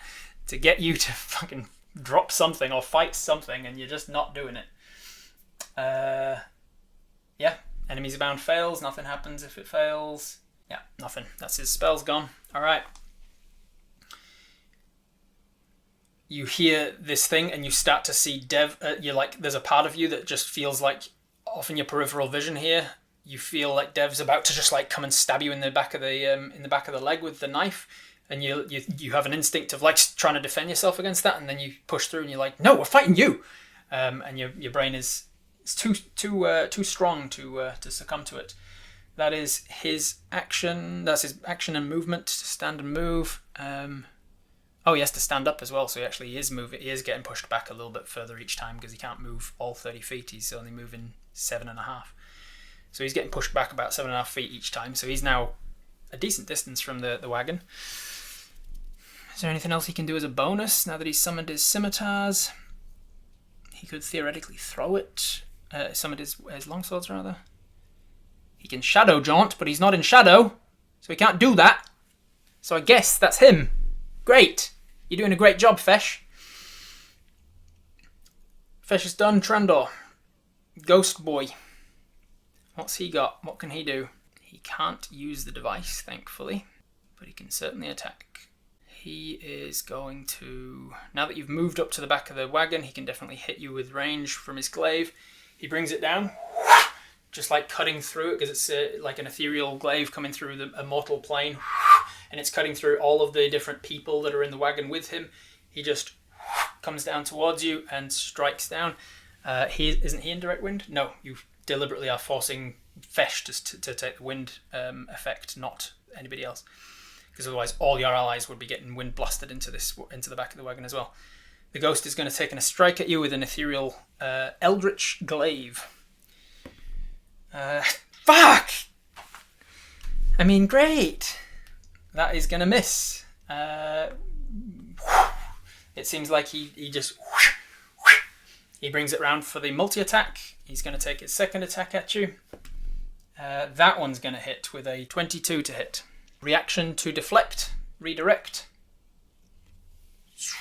to get you to fucking drop something or fight something, and you're just not doing it. Yeah, enemies abound fails. Nothing happens if it fails. Yeah, nothing. That's his spell's gone. All right. You hear this thing and you start to see Dev. You're like, there's a part of you that just feels like, off in your peripheral vision here, you feel like Dev's about to just like come and stab you in the back of the leg with the knife, and you have an instinct of like trying to defend yourself against that, and then you push through and you're like, no, we're fighting you, and your brain is too strong to succumb to it. That is his action. That's his action and movement to stand and move. Oh, he has to stand up as well, so he actually is moving. He is getting pushed back a little bit further each time because he can't move all 30 feet. He's only moving 7.5. So he's getting pushed back about 7.5 feet each time. So he's now a decent distance from the wagon. Is there anything else he can do as a bonus now that he's summoned his scimitars? He could theoretically throw it. Summoned his longswords, rather. He can shadow jaunt, but he's not in shadow, so he can't do that. So I guess that's him. Great. You're doing a great job, Fesh. Fesh is done. Trandor. Ghost Boy. What's he got? What can he do? He can't use the device, thankfully, but he can certainly attack. He is going to... Now that you've moved up to the back of the wagon, he can definitely hit you with range from his glaive. He brings it down, just like cutting through it, because it's like an ethereal glaive coming through a mortal plane, and it's cutting through all of the different people that are in the wagon with him. He just comes down towards you and strikes down. Isn't he in direct wind? No, you deliberately are forcing Fesh to take the wind effect, not anybody else. Because otherwise all your allies would be getting wind blasted into the back of the wagon as well. The ghost is going to take a strike at you with an ethereal eldritch glaive. Fuck! I mean, great! That is going to miss. It seems like he just... He brings it round for the multi-attack. He's going to take his second attack at you. That one's going to hit with a 22 to hit. Reaction to deflect, redirect.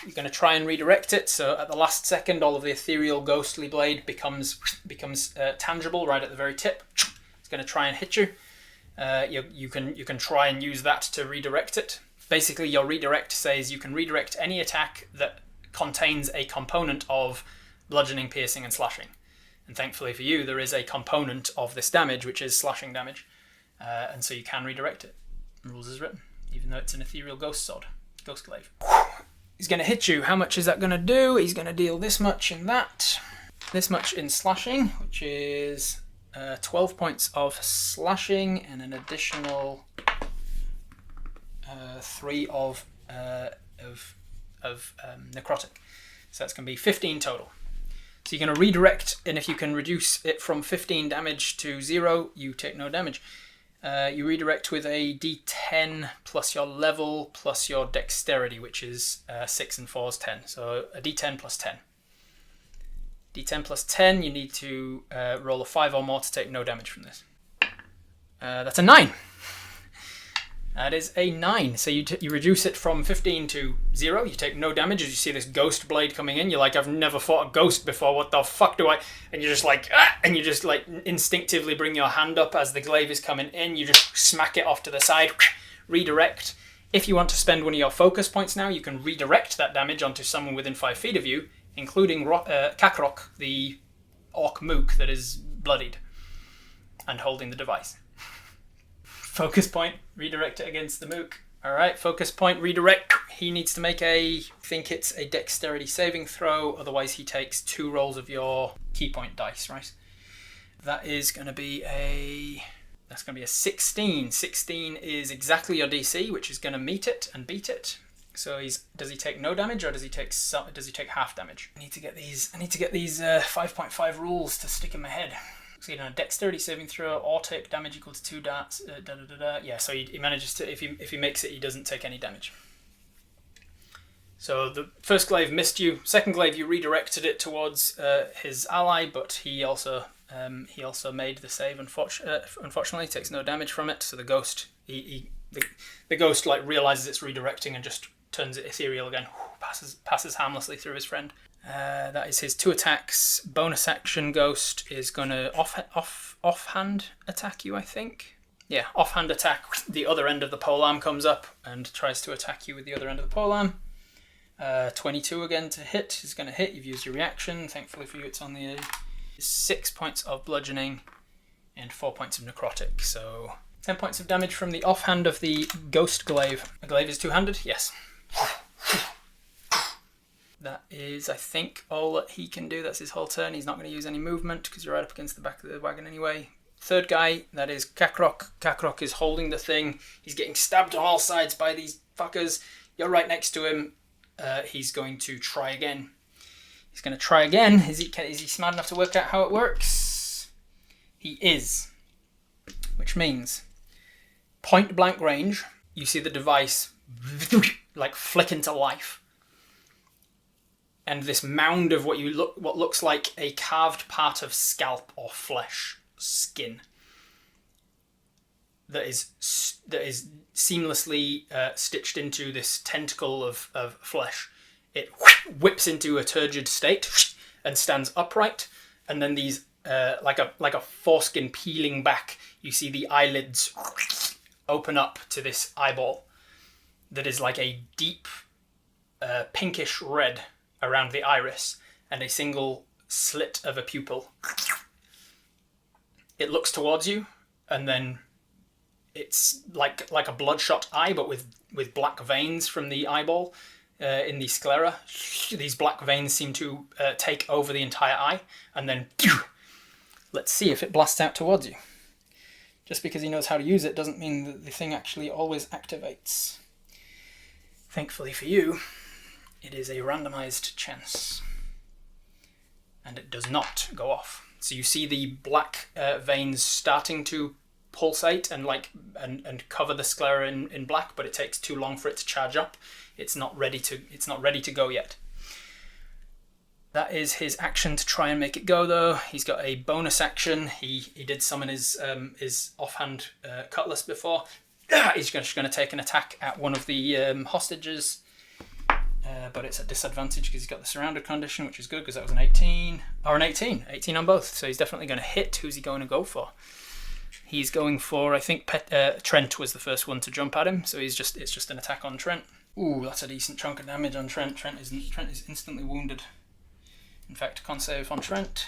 You're going to try and redirect it, so at the last second all of the ethereal ghostly blade becomes tangible right at the very tip. It's going to try and hit you. You can try and use that to redirect it. Basically your redirect says you can redirect any attack that contains a component of bludgeoning, piercing and slashing. And thankfully for you there is a component of this damage which is slashing damage. And so you can redirect it. Rules as written, even though it's an ethereal ghost sword, ghost glaive. He's going to hit you. How much is that going to do? He's going to deal this much in that, this much in slashing, which is 12 points of slashing and an additional 3 of necrotic. So that's going to be 15 total. So you're going to redirect, and if you can reduce it from 15 damage to 0, you take no damage. You redirect with a d10 plus your level plus your dexterity, which is 6 and 4 is 10. So a d10 plus 10. d10 plus 10, you need to roll a 5 or more to take no damage from this. That's a 9. That is a 9. So you reduce it from 15 to 0. You take no damage as you see this ghost blade coming in. You're like, I've never fought a ghost before. What the fuck do I... And you're just like, ah! And you just like instinctively bring your hand up as the glaive is coming in. You just smack it off to the side. Redirect. If you want to spend one of your focus points now, you can redirect that damage onto someone within 5 feet of you, including Kakrok, the orc mook that is bloodied and holding the device. Focus point, redirect it against the mook. Alright, focus point, redirect. He needs to make I think it's a dexterity saving throw, otherwise he takes 2 rolls of your key point dice, right? That is going to be a 16. 16 is exactly your DC, which is going to meet it and beat it. So does he take no damage or does he take half damage? I need to get these 5.5 rules to stick in my head. So a dexterity saving throw or take damage equal to 2 darts. Yeah, so he manages to, if he makes it, he doesn't take any damage. So the first glaive missed you. Second glaive, you redirected it towards his ally, but he also made the save. Unfortunately, takes no damage from it. So the ghost, the ghost like realizes it's redirecting and just turns it ethereal again. Passes harmlessly through his friend. That is his 2 attacks. Bonus action ghost is going to offhand attack you, I think. Yeah, offhand attack. The other end of the polearm comes up and tries to attack you with the other end of the polearm. 22 again to hit is going to hit. You've used your reaction. Thankfully for you, it's on the 6 points of bludgeoning and 4 points of necrotic. So 10 points of damage from the offhand of the ghost glaive. The glaive is 2-handed? Yes. That is, I think, all that he can do. That's his whole turn. He's not going to use any movement because you're right up against the back of the wagon anyway. Third guy, that is Kakrok. Kakrok is holding the thing. He's getting stabbed on all sides by these fuckers. You're right next to him. He's going to try again. He's going to try again. Is he smart enough to work out how it works? He is. Which means, point blank range, you see the device like flick into life. And this mound of what looks like a carved part of scalp or flesh, skin, that is seamlessly stitched into this tentacle of flesh. It whips into a turgid state and stands upright, and then these like a foreskin peeling back, you see the eyelids open up to this eyeball that is like a deep pinkish red around the iris and a single slit of a pupil. It looks towards you, and then it's like a bloodshot eye, but with black veins from the eyeball in the sclera. These black veins seem to take over the entire eye, and then let's see if it blasts out towards you. Just because he knows how to use it doesn't mean that the thing actually always activates. Thankfully for you, it is a randomized chance. And it does not go off. So you see the black veins starting to pulsate and cover the sclera in black, but it takes too long for it to charge up. It's not ready to go yet. That is his action to try and make it go, though. He's got a bonus action. He did summon his offhand cutlass before. He's just going to take an attack at one of the hostages, but it's at disadvantage because he's got the surrounded condition, which is good because that was an 18 or an 18 on both. So he's definitely going to hit. Who's he going to go for? He's going for, I think Trent was the first one to jump at him, so it's just an attack on Trent. Ooh, that's a decent chunk of damage on Trent. Trent is instantly wounded. In fact, con save on Trent.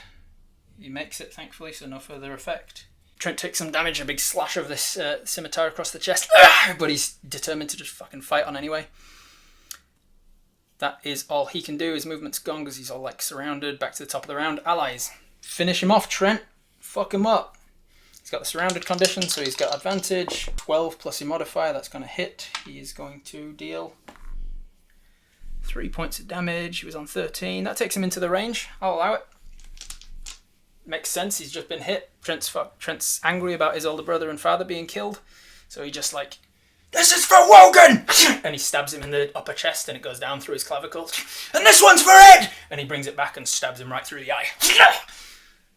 He makes it, thankfully, so no further effect. Trent takes some damage, a big slash of this scimitar across the chest, but he's determined to just fucking fight on anyway. That is all he can do. His movement's gone because he's all like surrounded. Back to the top of the round. Allies. Finish him off, Trent. Fuck him up. He's got the surrounded condition, so he's got advantage. 12 plus your modifier, that's going to hit. He is going to deal 3 points of damage. He was on 13. That takes him into the range. I'll allow it. Makes sense. He's just been hit. Trent's angry about his older brother and father being killed. So he just like, this is for Wogan! And he stabs him in the upper chest and it goes down through his clavicle. And this one's for Ed! And he brings it back and stabs him right through the eye.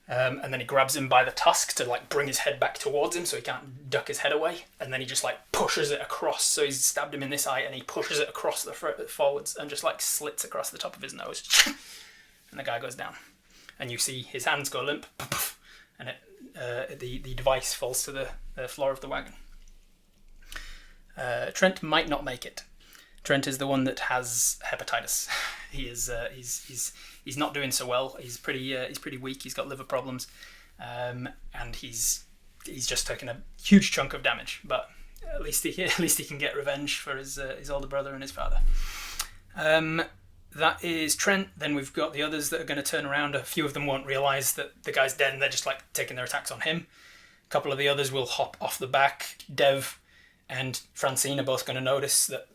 And then he grabs him by the tusk to like bring his head back towards him so he can't duck his head away. And then he just like pushes it across. So he's stabbed him in this eye and he pushes it across the forwards and just like slits across the top of his nose. And the guy goes down. And you see his hands go limp. And the device falls to the floor of the wagon. Trent might not make it. Trent is the one that has hepatitis. He's not doing so well. He's pretty weak. He's got liver problems, and he's just taken a huge chunk of damage. But at least he can get revenge for his older brother and his father. That is Trent. Then we've got the others that are going to turn around. A few of them won't realise that the guy's dead, and they're just like taking their attacks on him. A couple of the others will hop off the back. Dev and Francine are both going to notice that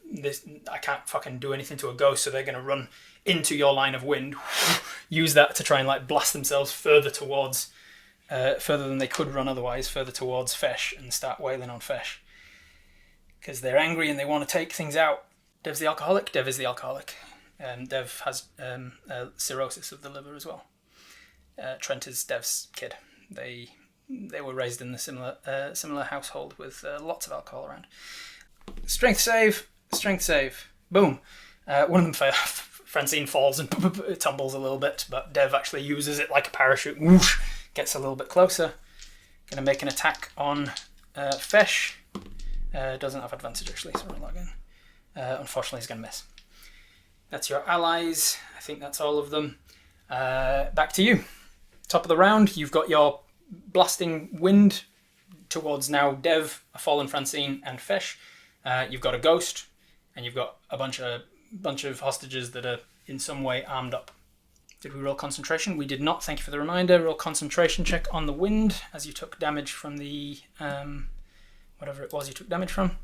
I can't fucking do anything to a ghost, so they're going to run into your line of wind, use that to try and like blast themselves further towards, further than they could run otherwise, further towards Fesh and start wailing on Fesh. Because they're angry and they want to take things out. Dev's the alcoholic? Dev is the alcoholic. Dev has cirrhosis of the liver as well. Trent is Dev's kid. They were raised in a similar household with lots of alcohol around. Strength save. Boom. One of them fails. Francine falls and tumbles a little bit, but Dev actually uses it like a parachute. Whoosh, gets a little bit closer. Going to make an attack on Fesh. Doesn't have advantage actually, so we'll log in. Unfortunately, he's going to miss. That's your allies. I think that's all of them. Back to you. Top of the round, you've got your blasting wind towards now Dev, a fallen Francine, and Fesh. You've got a ghost, and you've got a bunch of hostages that are in some way armed up. Did we roll concentration? We did not. Thank you for the reminder. Roll concentration check on the wind as you took damage from the whatever it was you took damage from.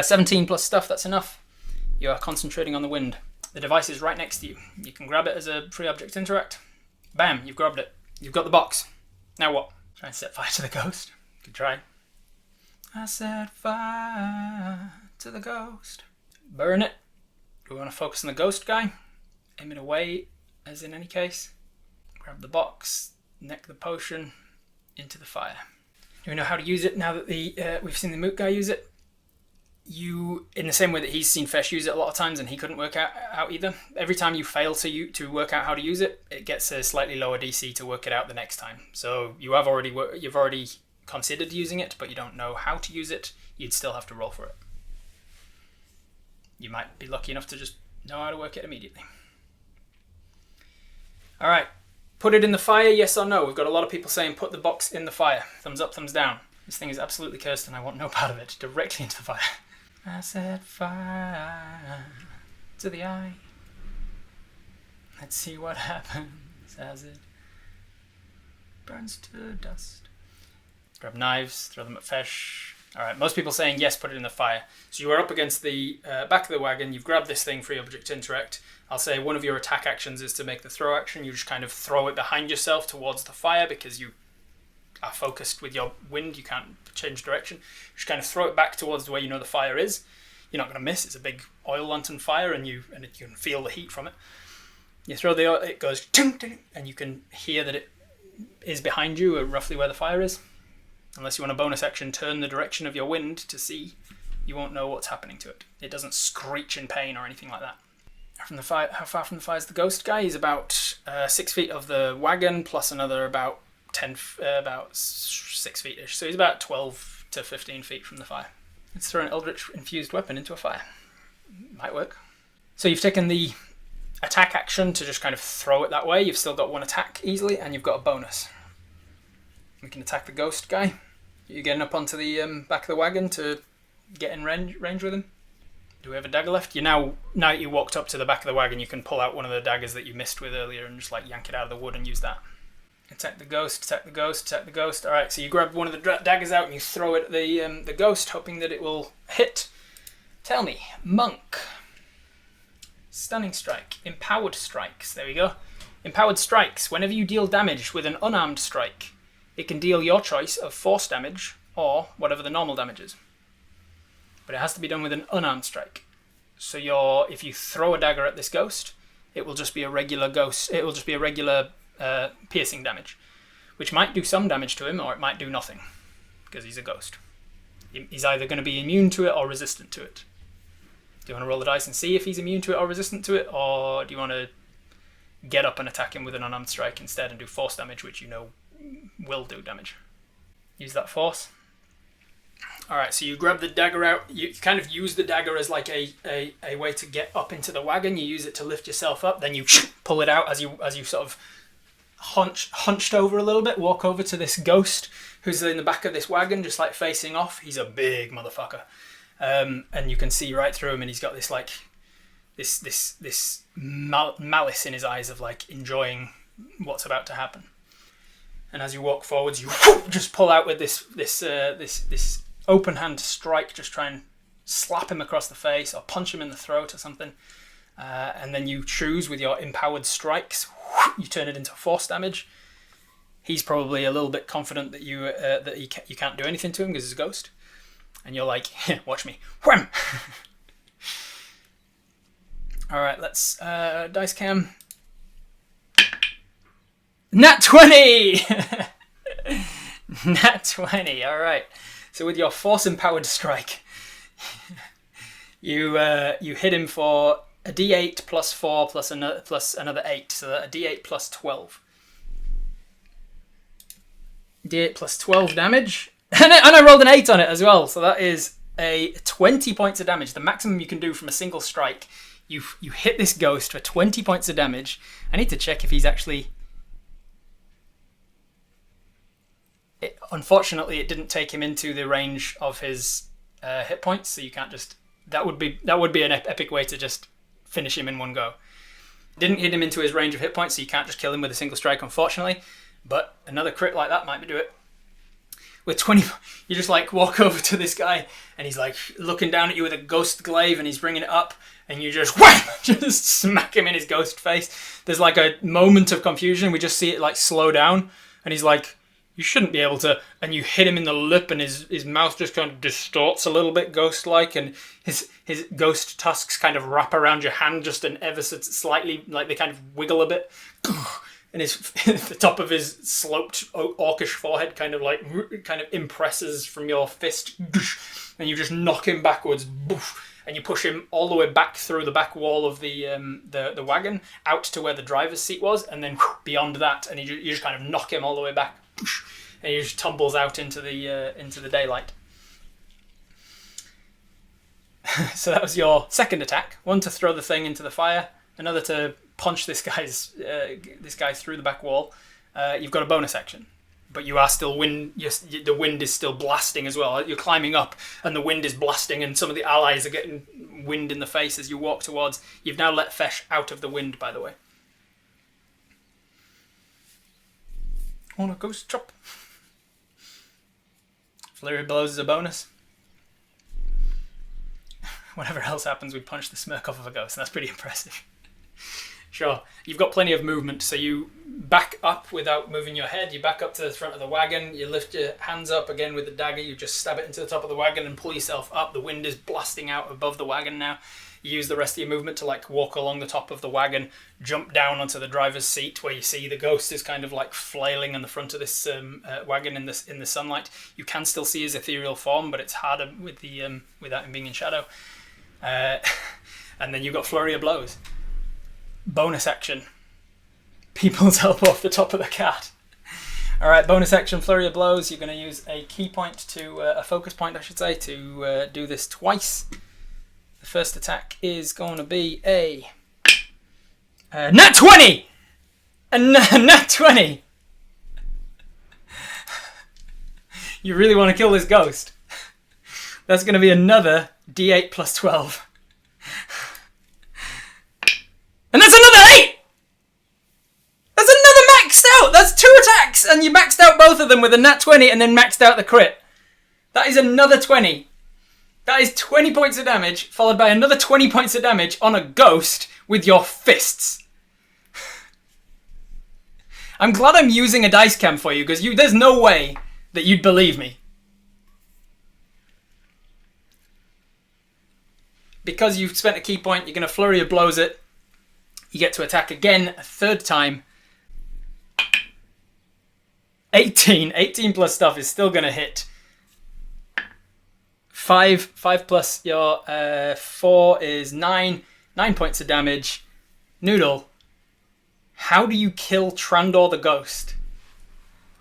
17 plus stuff. That's enough. You are concentrating on the wind. The device is right next to you. You can grab it as a free object interact. Bam! You've grabbed it. You've got the box. Now what? Try and set fire to the ghost. Good try. I set fire to the ghost. Burn it. Do we want to focus on the ghost guy? Aim it away, as in any case. Grab the box. Neck the potion. Into the fire. Do we know how to use it now that we've seen the Moot guy use it? You, in the same way that he's seen Fesh use it a lot of times and he couldn't work out either, every time you fail to work out how to use it, it gets a slightly lower DC to work it out the next time. So you've already considered using it, but you don't know how to use it, you'd still have to roll for it. You might be lucky enough to just know how to work it immediately. Alright, put it in the fire, yes or no? We've got a lot of people saying put the box in the fire. Thumbs up, thumbs down. This thing is absolutely cursed and I want no part of it. Directly into the fire. I set fire to the eye. Let's see what happens as it burns to dust. Grab knives, throw them at Fesh. Alright, most people saying yes, put it in the fire. So you are up against the back of the wagon, you've grabbed this thing, free object to interact. I'll say one of your attack actions is to make the throw action. You just kind of throw it behind yourself towards the fire because you are focused with your wind, you can't change direction. You just kind of throw it back towards where you know the fire is. You're not going to miss, it's a big oil lantern fire and you can feel the heat from it. You throw the oil, it goes ting, ting, and you can hear that it is behind you, roughly where the fire is. Unless you want a bonus action, turn the direction of your wind to see, you won't know what's happening to it. It doesn't screech in pain or anything like that. From the fire, how far from the fire is the ghost guy? He's about 6 feet of the wagon, plus another about 6 feet-ish. So he's about 12 to 15 feet from the fire. Let's throw an Eldritch infused weapon into a fire. Might work. So you've taken the attack action to just kind of throw it that way. You've still got one attack easily, and you've got a bonus. We can attack the ghost guy. You're getting up onto the back of the wagon to get in range with him. Do we have a dagger left? Now that you walked up to the back of the wagon, you can pull out one of the daggers that you missed with earlier and just like yank it out of the wood and use that. Attack the ghost, attack the ghost, attack the ghost. Alright, so you grab one of the daggers out and you throw it at the ghost, hoping that it will hit. Tell me, monk. Stunning strike. Empowered strikes. There we go. Empowered strikes. Whenever you deal damage with an unarmed strike, it can deal your choice of force damage or whatever the normal damage is. But it has to be done with an unarmed strike. So if you throw a dagger at this ghost, it will just be a regular ghost. It will just be a regular piercing damage, which might do some damage to him or it might do nothing because he's a ghost. He's either going to be immune to it or resistant to it. Do you want to roll the dice and see if he's immune to it or resistant to it, or do you want to get up and attack him with an unarmed strike instead and do force damage, which you know will do damage? Use that force. Alright, so you grab the dagger out. You kind of use the dagger as like a way to get up into the wagon. You use it to lift yourself up. Then you pull it out as you sort of hunched over a little bit. Walk over to this ghost who's in the back of this wagon, just like facing off. He's a big motherfucker. And you can see right through him, and he's got this like this malice in his eyes of like enjoying what's about to happen. And as you walk forwards, you just pull out with this open hand strike, just try and slap him across the face or punch him in the throat or something. And then you choose with your empowered strikes, you turn it into force damage. He's probably a little bit confident that you can't do anything to him because he's a ghost. And you're like, watch me. Wham! Alright, let's dice cam. Nat 20! Nat 20, alright. So with your force empowered strike, you hit him for a d8 plus 4 plus another 8, so a d8 plus 12. D8 plus 12 damage. And I rolled an 8 on it as well, so that is a 20 points of damage. The maximum you can do from a single strike. You hit this ghost for 20 points of damage. I need to check if he's actually... Unfortunately, it didn't take him into the range of his hit points, so you can't just... That would be an epic way to just finish him in one go. Didn't hit him into his range of hit points, so you can't just kill him with a single strike, unfortunately. But another crit like that might do it. With 20, you just like walk over to this guy and he's like looking down at you with a ghost glaive and he's bringing it up and you just wham, just smack him in his ghost face. There's like a moment of confusion. We just see it like slow down and he's like, you shouldn't be able to, and you hit him in the lip and his mouth just kind of distorts a little bit ghost-like and his ghost tusks kind of wrap around your hand just an ever so slightly, like they kind of wiggle a bit. and the top of his sloped orcish forehead kind of impresses from your fist, and you just knock him backwards, and you push him all the way back through the back wall of the wagon out to where the driver's seat was, and then beyond that, and you just kind of knock him all the way back, and he just tumbles out into the daylight. So that was your second attack. One to throw the thing into the fire, another to punch this guy through the back wall. You've got a bonus action, but you are still the wind is still blasting as well. You're climbing up, and the wind is blasting, and some of the allies are getting wind in the face as you walk towards. You've now let Fesh out of the wind, by the way. On a ghost chop. Flurry of blows is a bonus. Whatever else happens, we punch the smirk off of a ghost, and that's pretty impressive. Sure, you've got plenty of movement, so you back up without moving your head. You back up to the front of the wagon, you lift your hands up again with the dagger, you just stab it into the top of the wagon and pull yourself up. The wind is blasting out above the wagon now. You use the rest of your movement to walk along the top of the wagon, jump down onto the driver's seat where you see the ghost is kind of flailing on the front of this wagon in the sunlight. You can still see his ethereal form, but it's harder without him being in shadow. And then you've got Flurry of Blows. Bonus action. People's elbow off the top of the cat. Alright, bonus action, Flurry of Blows. You're going to use a key point a focus point, I should say, to do this twice. The first attack is going to be a nat 20! A nat 20! You really want to kill this ghost. That's going to be another D8 plus 12. And that's another 8! That's another maxed out! That's 2 attacks! And you maxed out both of them with a nat 20 and then maxed out the crit. That is another 20. That is 20 points of damage, followed by another 20 points of damage on a ghost with your fists. I'm glad I'm using a dice cam for you, because there's no way that you'd believe me. Because you've spent a key point, you're going to Flurry of Blows it. You get to attack again a third time. 18 plus stuff is still going to hit. 5 plus your 4 is 9. 9 points of damage. Noodle, how do you kill Trandor the Ghost?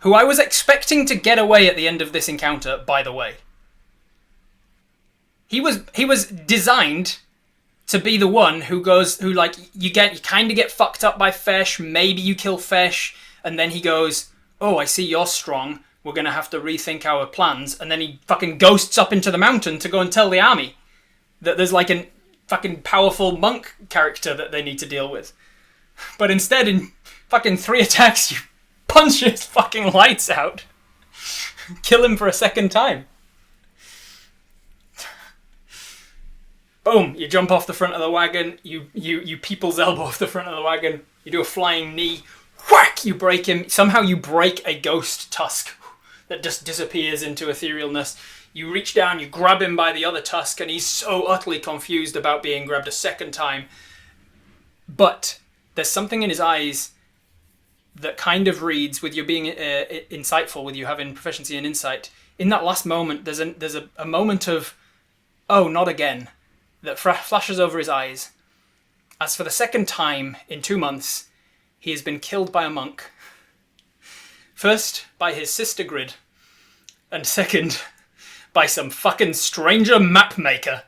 Who I was expecting to get away at the end of this encounter, by the way. He was designed to be the one you kind of get fucked up by Fesh, maybe you kill Fesh, and then he goes, oh, I see you're strong, we're going to have to rethink our plans, and then he fucking ghosts up into the mountain to go and tell the army that there's a fucking powerful monk character that they need to deal with. But instead, in fucking 3 attacks, you punch his fucking lights out. Kill him for a second time. Boom, you jump off the front of the wagon, you people's elbow off the front of the wagon, you do a flying knee, whack, you break him, somehow you break a ghost tusk that just disappears into etherealness. You reach down, you grab him by the other tusk, and he's so utterly confused about being grabbed a second time. But there's something in his eyes that kind of reads, with you being insightful, with you having proficiency in insight, in that last moment, there's a moment of, oh, not again, that flashes over his eyes. As for the second time in 2 months, he has been killed by a monk. First, by his sister Grid, and second, by some fucking stranger map maker.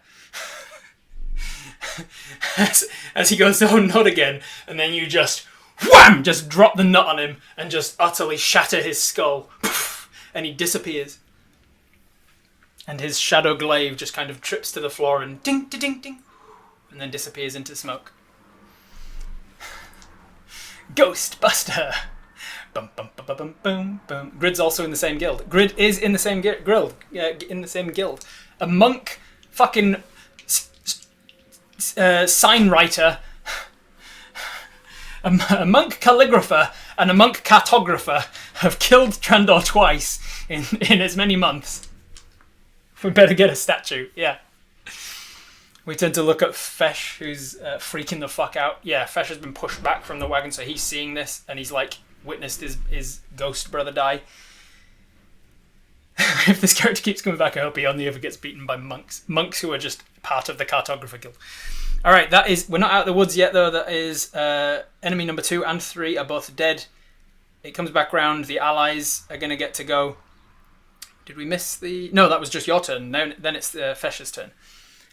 as he goes, oh, not again, and then you just, wham, just drop the nut on him and just utterly shatter his skull, and he disappears. And his shadow glaive just kind of trips to the floor and ding, ding, ding, ding, and then disappears into smoke. Ghostbuster! Bum, bum, bum, bum, bum, boom, boom. Grid's also in the same guild. Grid is in the same guild. A monk, fucking sign writer, a monk calligrapher, and a monk cartographer have killed Trandor twice in as many months. We better get a statue, yeah. We tend to look at Fesh, who's freaking the fuck out. Yeah, Fesh has been pushed back from the wagon, so he's seeing this, and he's like witnessed his ghost brother die. If this character keeps coming back, I hope he only ever gets beaten by monks. Monks who are just part of the Cartographer Guild. Alright, that is... We're not out of the woods yet, though. That is... enemy number 2 and 3 are both dead. It comes back round. The allies are going to get to go. Did we miss the... No, that was just your turn. Then it's Fesh's turn.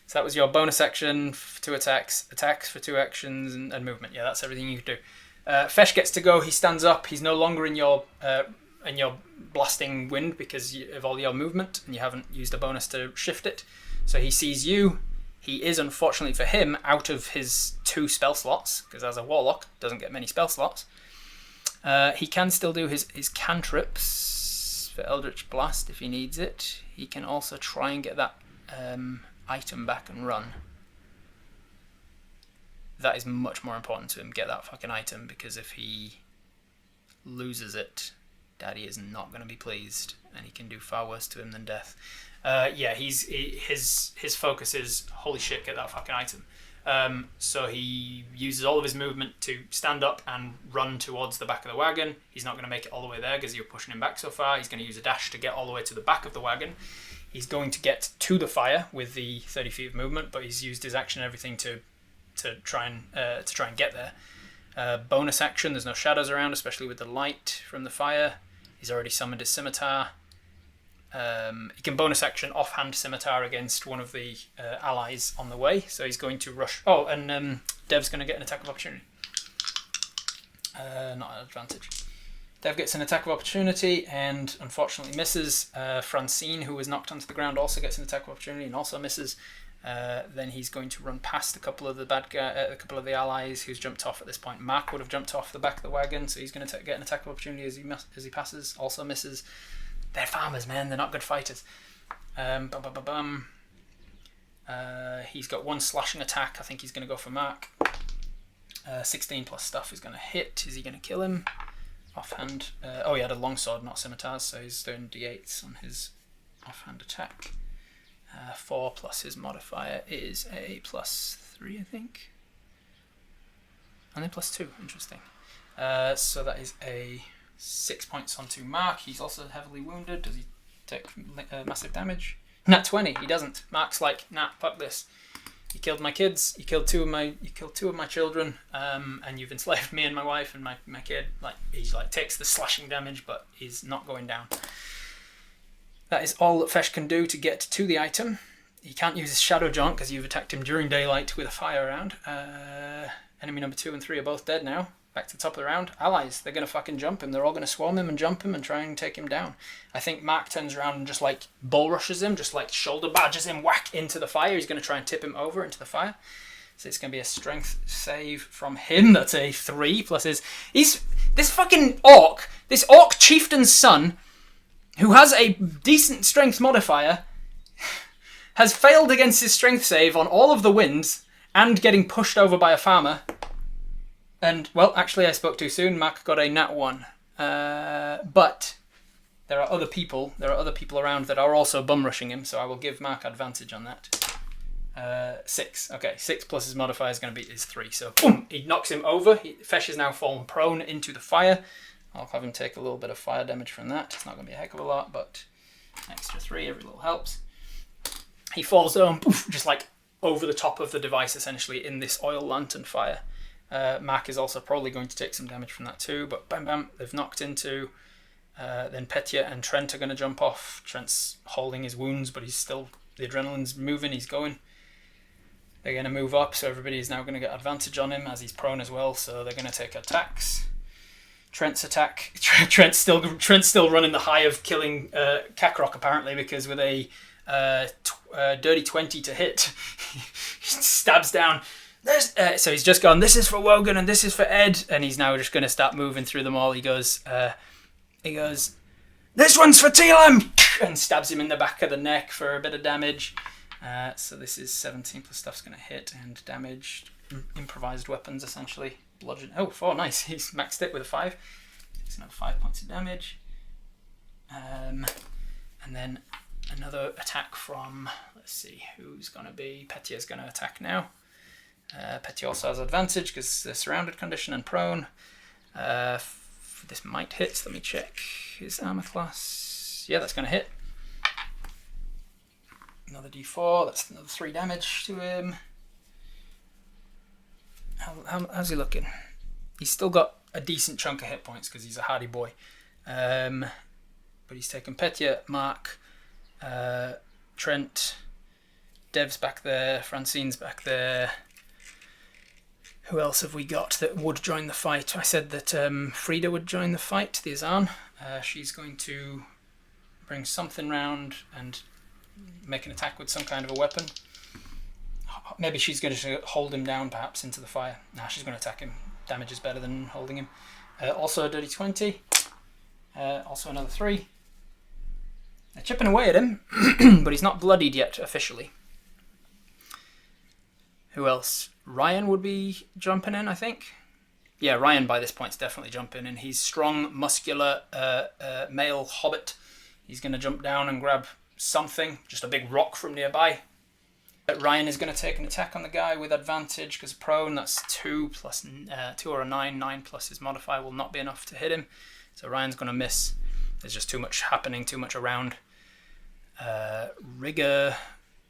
So that was your bonus action for 2 attacks, attacks for 2 actions, and movement. Yeah, that's everything you can do. Fesh gets to go. He stands up. He's no longer in your blasting wind because of all your movement, and you haven't used a bonus to shift it. So he sees you. He is, unfortunately for him, out of his 2 spell slots, because as a warlock, doesn't get many spell slots. He can still do his cantrips for Eldritch Blast if he needs it. He can also try and get that... item back and run. That is much more important to him, get that fucking item, because if he loses it, Daddy is not going to be pleased, and he can do far worse to him than death. Yeah, his focus is, holy shit, get that fucking item. So he uses all of his movement to stand up and run towards the back of the wagon. He's not going to make it all the way there because you're pushing him back so far. He's going to use a dash to get all the way to the back of the wagon. He's going to get to the fire with the 30 feet of movement, but he's used his action and everything to try and get there. Bonus action, there's no shadows around, especially with the light from the fire. He's already summoned his scimitar. He can bonus action offhand scimitar against one of the allies on the way, so he's going to rush. Oh, and Dev's going to get an attack of opportunity. Not an advantage. Dev gets an attack of opportunity and unfortunately misses. Francine, who was knocked onto the ground, also gets an attack of opportunity and also misses. Then he's going to run past a couple of the a couple of the allies who's jumped off at this point. Mark would have jumped off the back of the wagon, so he's going to get an attack of opportunity as he passes. Also misses. They're farmers, man. They're not good fighters. He's got 1 slashing attack. I think he's going to go for Mark. 16 plus stuff is going to hit. Is he going to kill him? Offhand. Oh, he had a longsword, not scimitars, so he's doing d8s on his offhand attack. 4 plus his modifier is a +3, I think. And then +2, interesting. So that is a 6 points onto Mark. He's also heavily wounded. Does he take massive damage? Nat 20. He doesn't. Mark's like, nah, fuck this. You killed my kids. You killed two of my children. And you've enslaved me and my wife and my kid. Like he's like takes the slashing damage, but he's not going down. That is all that Fesh can do to get to the item. He can't use his shadow jaunt because you've attacked him during daylight with a fire round. Enemy number 2 and 3 are both dead now. Back to the top of the round. Allies, they're going to fucking jump him. They're all going to swarm him and jump him and try and take him down. I think Mark turns around and just like bull rushes him, just like shoulder badges him, whack into the fire. He's going to try and tip him over into the fire. So it's going to be a strength save from him. That's a 3 plus his... This fucking orc, this orc chieftain's son, who has a decent strength modifier, has failed against his strength save on all of the wins and getting pushed over by a farmer. And, well, actually I spoke too soon. Mark got a nat 1. But there are other people around that are also bum rushing him, so I will give Mark advantage on that. 6. Okay, 6 plus his modifier is going to be his 3. So, boom! He knocks him over. Fesh has now fallen prone into the fire. I'll have him take a little bit of fire damage from that. It's not going to be a heck of a lot, but extra 3, every little helps. He falls down, poof, just like over the top of the device, essentially, in this oil lantern fire. Mark is also probably going to take some damage from that too, but bam bam, they've knocked into. Then Petya and Trent are going to jump off. Trent's holding his wounds, but he's still, the adrenaline's moving, he's going. They're going to move up, so everybody is now going to get advantage on him as he's prone as well, so they're going to take attacks. Trent's attack. Trent's still running the high of killing Kakarot apparently, because with a dirty 20 to hit, he stabs down. So he's just gone, this is for Wogan and this is for Ed, and he's now just going to start moving through them all. He goes, this one's for Telam, and stabs him in the back of the neck for a bit of damage. So this is 17 plus stuff's going to hit and damage. Improvised weapons, essentially. Bludgeon. Oh, 4, nice. He's maxed it with a 5. It's another 5 points of damage. And then Another attack from, let's see, who's going to be, Petya's going to attack now. Petya also has advantage because they're surrounded condition and prone. This might hit, let me check his armor class. Yeah, that's going to hit. Another d4, that's another 3 damage to him. How's he looking? He's still got a decent chunk of hit points because he's a hardy boy. But he's taken Petya, Mark, Trent, Dev's back there, Francine's back there. Who else have we got that would join the fight? I said that Frida would join the fight, the Azan. She's going to bring something round and make an attack with some kind of a weapon. Maybe she's going to hold him down, perhaps, into the fire. Nah, she's going to attack him. Damage is better than holding him. Also a dirty 20. Also another 3. They're chipping away at him, but he's not bloodied yet, officially. Who else? Ryan would be jumping in, I think. Yeah, Ryan by this point is definitely jumping in. He's strong, muscular, male hobbit. He's going to jump down and grab something, just a big rock from nearby. Ryan is going to take an attack on the guy with advantage because prone, that's 2 plus 2 or a 9. 9 plus his modifier will not be enough to hit him. So Ryan's going to miss. There's just too much happening, too much around. Rigger,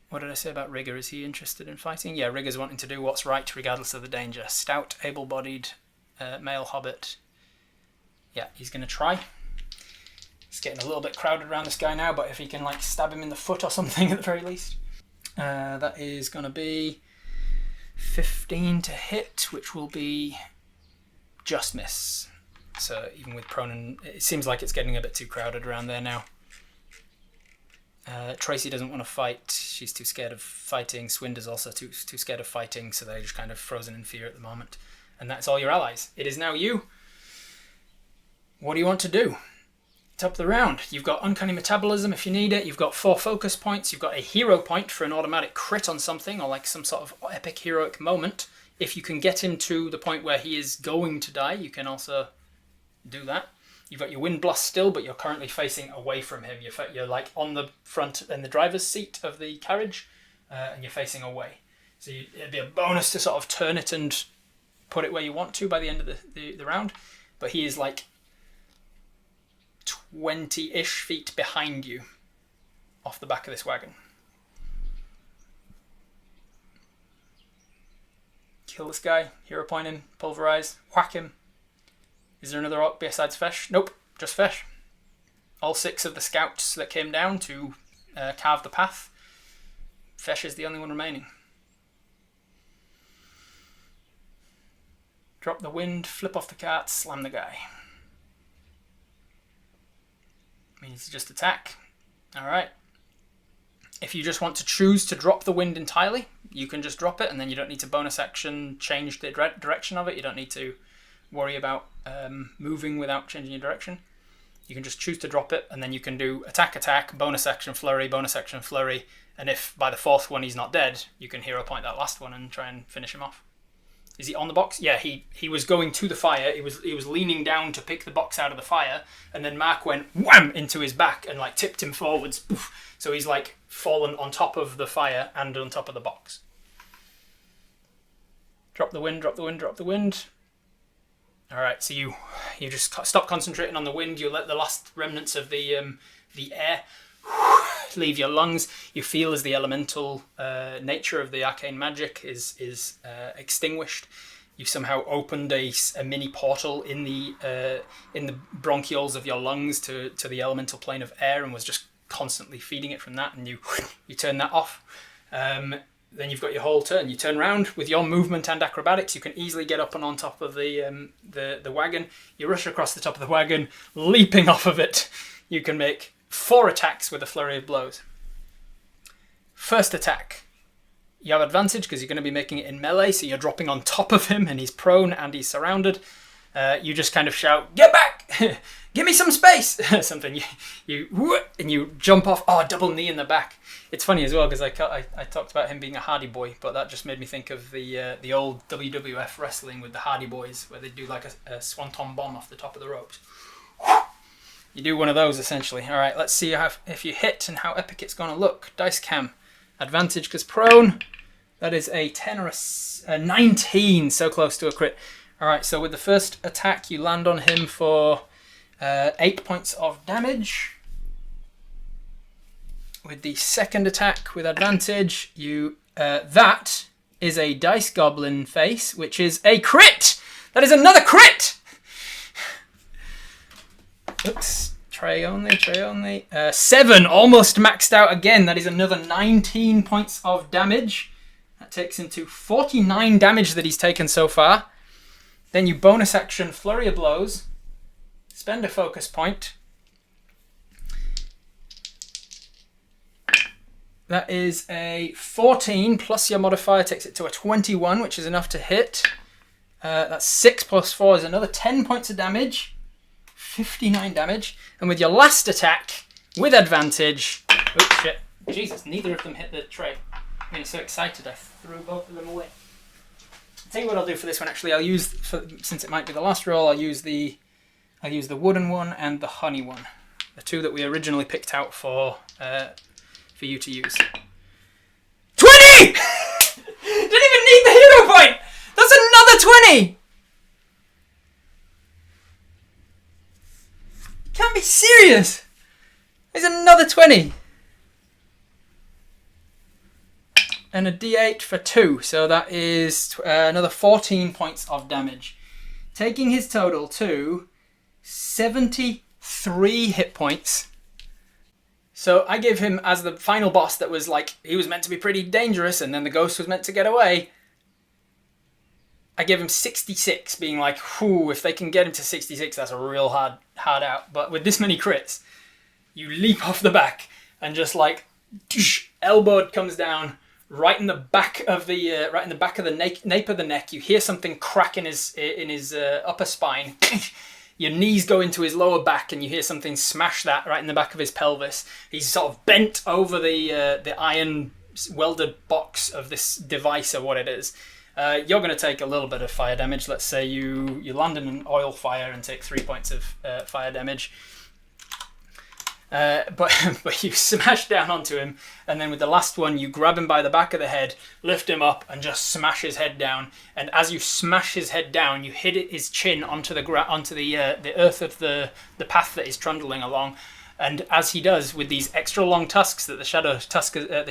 what did I say about Rigger? Is he interested in fighting? Yeah, Rigger's wanting to do what's right regardless of the danger. Stout, able-bodied, male hobbit. Yeah, he's going to try. It's getting a little bit crowded around this guy now, but if he can like stab him in the foot or something at the very least. That is going to be 15 to hit, which will be just miss. So even with prone, and it seems like it's getting a bit too crowded around there now. Tracy doesn't want to fight. She's too scared of fighting. Swinder's also too scared of fighting, so they're just kind of frozen in fear at the moment. And that's all your allies. It is now you. What do you want to do? Top of the round. You've got Uncanny Metabolism if you need it. You've got 4 focus points. You've got a hero point for an automatic crit on something or like some sort of epic heroic moment. If you can get him to the point where he is going to die, you can also do that. You've got your Wind Blast still, but you're currently facing away from him. You're like on the front in the driver's seat of the carriage, and you're facing away. So it'd be a bonus to sort of turn it and put it where you want to by the end of the round. But he is like 20-ish feet behind you off the back of this wagon. Kill this guy, hero point him, pulverize, whack him. Is there another orc besides Fesh? Nope, just Fesh. All 6 of the scouts that came down to carve the path. Fesh is the only one remaining. Drop the wind, flip off the cart, slam the guy. Means to just attack. Alright. If you just want to choose to drop the wind entirely, you can just drop it and then you don't need to bonus action change the direction of it. You don't need to worry about moving without changing your direction. You can just choose to drop it and then you can do attack, bonus action flurry, and if by the 4th one he's not dead, you can hero point that last one and try and finish him off. Is he on the box? Yeah, he was going to the fire. He was leaning down to pick the box out of the fire, and then Mark went wham into his back and like tipped him forwards. Poof. So he's like fallen on top of the fire and on top of the box. Drop the wind. All right, so you just stop concentrating on the wind. You let the last remnants of the air leave your lungs. You feel as the elemental nature of the arcane magic is extinguished. You've somehow opened a mini portal in the bronchioles of your lungs to the elemental plane of air, and was just constantly feeding it from that. And you turn that off. Then you've got your whole turn. You turn around with your movement and acrobatics. You can easily get up and on top of the wagon. You rush across the top of the wagon, leaping off of it. You can make 4 attacks with a flurry of blows. First attack. You have advantage because you're going to be making it in melee, so you're dropping on top of him and he's prone and he's surrounded. You just kind of shout, "Get back! Give me some space!" Something. And you jump off. Oh, double knee in the back. It's funny as well because I talked about him being a hardy boy, but that just made me think of the old WWF wrestling with the Hardy Boys, where they do like a swanton bomb off the top of the ropes. You do one of those, essentially. All right, let's see if you hit and how epic it's going to look. Dice cam. Advantage because prone. That is a 10 or a 19. So close to a crit. All right, so with the first attack, you land on him for 8 points of damage. With the second attack with advantage, that is a dice goblin face, which is a crit. That is another crit. Oops. Tray only. 7, almost maxed out again. That is another 19 points of damage. That takes him to 49 damage that he's taken so far. Then you bonus action Flurry of Blows. Spend a focus point. That is a 14 plus your modifier takes it to a 21, which is enough to hit. That's 6 plus 4 is another 10 points of damage. 59 damage. And with your last attack, with advantage... Oh, shit. Jesus, neither of them hit the tray. I'm getting so excited I threw both of them away. I'll tell you what I'll do for this one, actually. I'll use, since it might be the last roll, I'll use the wooden one and the honey one. The two that we originally picked out for you to use. 20! Didn't even need the hero point! That's another 20! Can't be serious! There's another 20. And a d8 for 2, so that is another 14 points of damage. Taking his total to 73 hit points. So I gave him, as the final boss that was like, he was meant to be pretty dangerous and then the ghost was meant to get away. I gave him 66, being like, whew, if they can get him to 66, that's a real hard out. But with this many crits, you leap off the back and just like, elbowed comes down right in the back of the nape of the neck. You hear something crack in his upper spine. Your knees go into his lower back, and you hear something smash that right in the back of his pelvis. He's sort of bent over the iron welded box of this device or what it is. You're going to take a little bit of fire damage. Let's say you land in an oil fire and take 3 points of fire damage. But you smash down onto him, and then with the last one, you grab him by the back of the head, lift him up, and just smash his head down. And as you smash his head down, you hit his chin onto the earth of the path that he's trundling along. And as he does, with these extra long tusks that the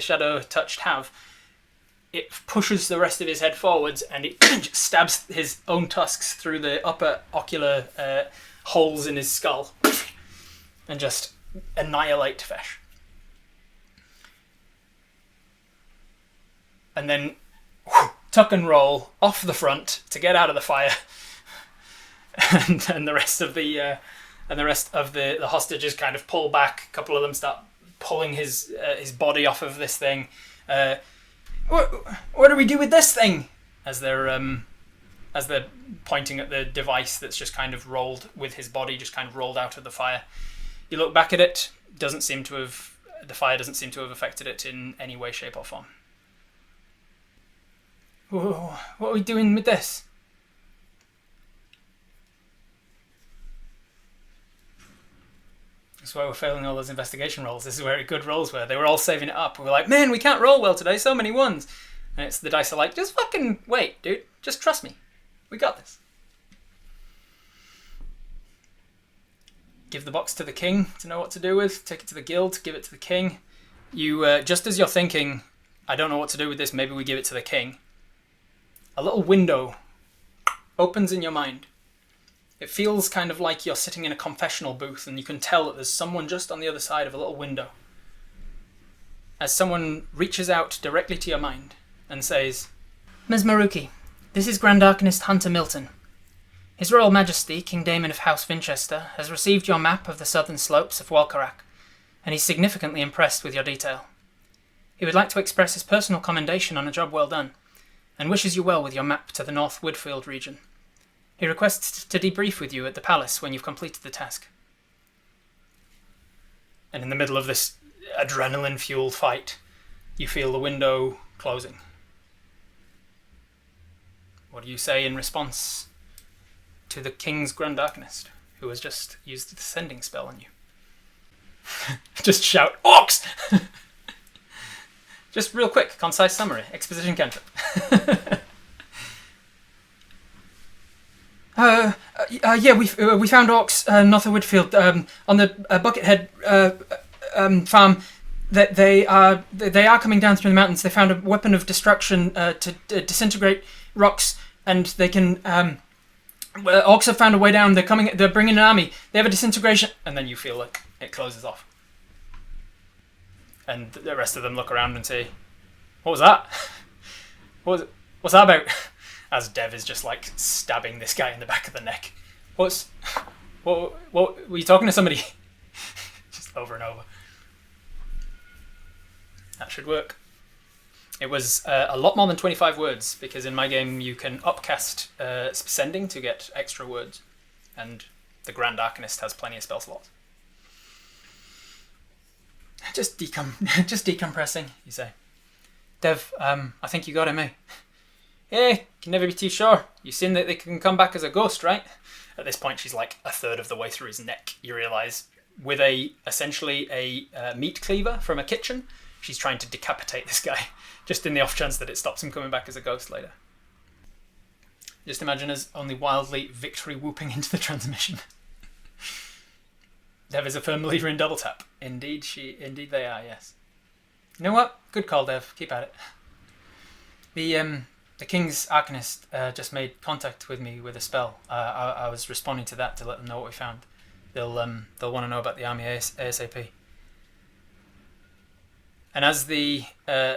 shadow touched have, it pushes the rest of his head forwards, and it stabs his own tusks through the upper ocular holes in his skull, and just annihilate Fesh. And then tuck and roll off the front to get out of the fire, and the rest of the hostages kind of pull back. A couple of them start pulling his body off of this thing. What do we do with this thing? As they're pointing at the device that's just kind of rolled with his body, just kind of rolled out of the fire. You look back at it. The fire doesn't seem to have affected it in any way, shape, or form. Whoa, what are we doing with this? That's why we're failing all those investigation rolls. This is where good rolls were. They were all saving it up. We were like, man, we can't roll well today. So many ones. And it's the dice are like, just fucking wait, dude. Just trust me. We got this. Give the box to the king to know what to do with. Take it to the guild. Give it to the king. You just as you're thinking, I don't know what to do with this. Maybe we give it to the king. A little window opens in your mind. It feels kind of like you're sitting in a confessional booth, and you can tell that there's someone just on the other side of a little window. As someone reaches out directly to your mind and says, Ms. Maruki, this is Grand Arcanist Hunter Milton. His Royal Majesty, King Damon of House Winchester, has received your map of the southern slopes of Walkarak, and he's significantly impressed with your detail. He would like to express his personal commendation on a job well done, and wishes you well with your map to the North Woodfield region. He requests to debrief with you at the palace when you've completed the task. And in the middle of this adrenaline-fueled fight, you feel the window closing. What do you say in response to the King's Grand Arcanist, who has just used the descending spell on you? Just shout, orcs! Just real quick, concise summary. Exposition cantrip. Yeah, we found orcs north of Whitfield on the Buckethead farm. That they are coming down through the mountains. They found a weapon of destruction to disintegrate rocks, and they can. Orcs have found a way down. They're coming. They're bringing an army. They have a disintegration, and then you feel like it closes off, and the rest of them look around and say, "What was that? What's that about?" As Dev is just like stabbing this guy in the back of the neck. What were you talking to somebody? Just over and over. That should work. It was a lot more than 25 words, because in my game you can upcast sending to get extra words, and the Grand Arcanist has plenty of spell slots. Just decompressing, you say. Dev, I think you got him, eh? Yeah, can never be too sure. You've seen that they can come back as a ghost, right? At this point, she's like a third of the way through his neck. You realise, with essentially a meat cleaver from a kitchen, she's trying to decapitate this guy, just in the off chance that it stops him coming back as a ghost later. Just imagine us only wildly victory whooping into the transmission. Dev is a firm believer in double tap. Indeed they are, yes. You know what? Good call, Dev. Keep at it. The King's Arcanist just made contact with me with a spell. I was responding to that to let them know what we found. They'll want to know about the army ASAP. And as the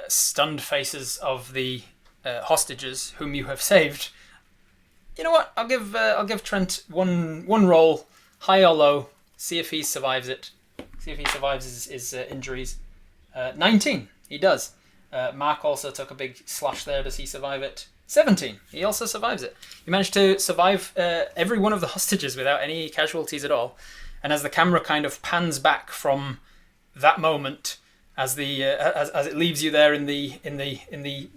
stunned faces of the hostages whom you have saved, you know what? I'll give Trent one roll, high or low. See if he survives it. See if he survives his injuries. 19. He does. Mark also took a big slash there. Does he survive it? 17. He also survives it. He managed to survive every one of the hostages without any casualties at all. And as the camera kind of pans back from that moment, as it leaves you there in the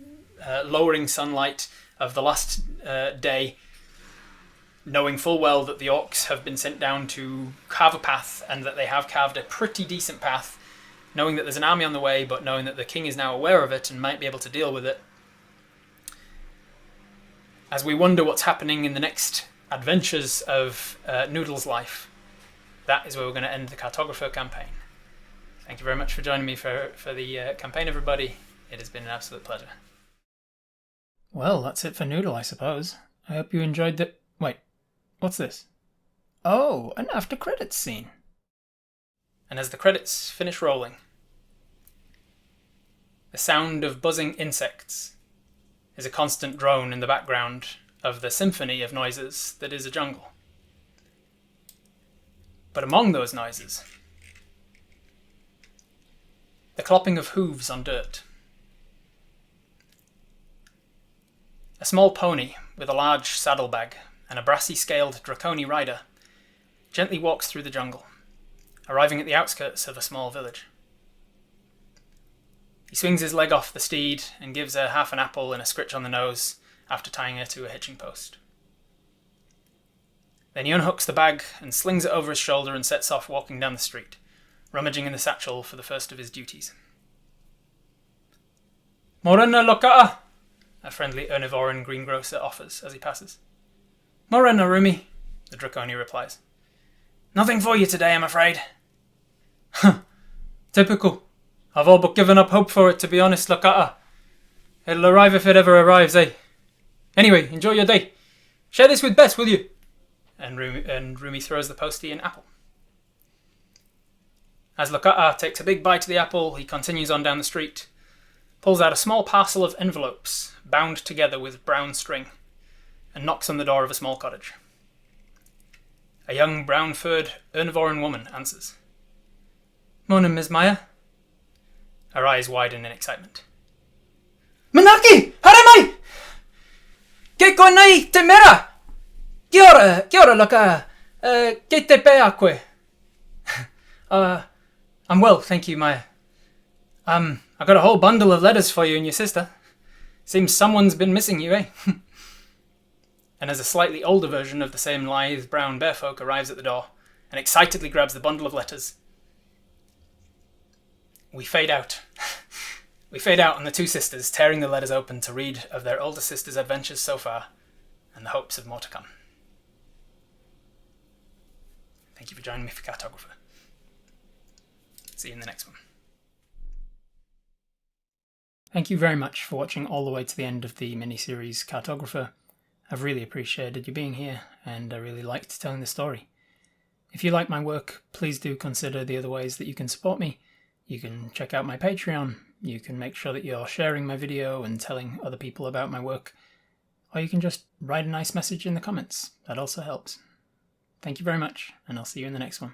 lowering sunlight of the last day, knowing full well that the orcs have been sent down to carve a path, and that they have carved a pretty decent path, knowing that there's an army on the way, but knowing that the king is now aware of it and might be able to deal with it. As we wonder what's happening in the next adventures of Noodle's life, that is where we're going to end the Cartographer campaign. Thank you very much for joining me for the campaign, everybody. It has been an absolute pleasure. Well, that's it for Noodle, I suppose. I hope you enjoyed the... Wait, what's this? Oh, an after credits scene. And as the credits finish rolling, the sound of buzzing insects is a constant drone in the background of the symphony of noises that is a jungle. But among those noises, the clopping of hooves on dirt. A small pony with a large saddlebag and a brassy-scaled draconi rider gently walks through the jungle, arriving at the outskirts of a small village. He swings his leg off the steed and gives her half an apple and a scritch on the nose after tying her to a hitching post. Then he unhooks the bag and slings it over his shoulder and sets off walking down the street, rummaging in the satchel for the first of his duties. Morena Lokata, a friendly Ernivoran greengrocer offers as he passes. Morena Rumi, the Draconi replies. Nothing for you today, I'm afraid. Huh, typical. I've all but given up hope for it, to be honest, Lokata. It'll arrive if it ever arrives, eh? Anyway, enjoy your day. Share this with Bess, will you? And Rumi throws the postie an apple. As Lokata takes a big bite of the apple, he continues on down the street, pulls out a small parcel of envelopes bound together with brown string, and knocks on the door of a small cottage. A young brown-furred Ernivoran woman answers. Morning, Ms. Maya. Her eyes widen in excitement. Manaki! Haramai! Ke nai te mera! Kia ora, Loka. Ke te pe akwe. I'm well, thank you, Maya. I got a whole bundle of letters for you and your sister. Seems someone's been missing you, eh? And as a slightly older version of the same lithe brown bearfolk arrives at the door and excitedly grabs the bundle of letters, we fade out. We fade out on the two sisters tearing the letters open to read of their older sister's adventures so far and the hopes of more to come. Thank you for joining me for Cartographer. See you in the next one. Thank you very much for watching all the way to the end of the mini-series Cartographer. I've really appreciated you being here, and I really liked telling the story. If you like my work, please do consider the other ways that you can support me. You can check out my Patreon, you can make sure that you're sharing my video and telling other people about my work, or you can just write a nice message in the comments. That also helps. Thank you very much, and I'll see you in the next one.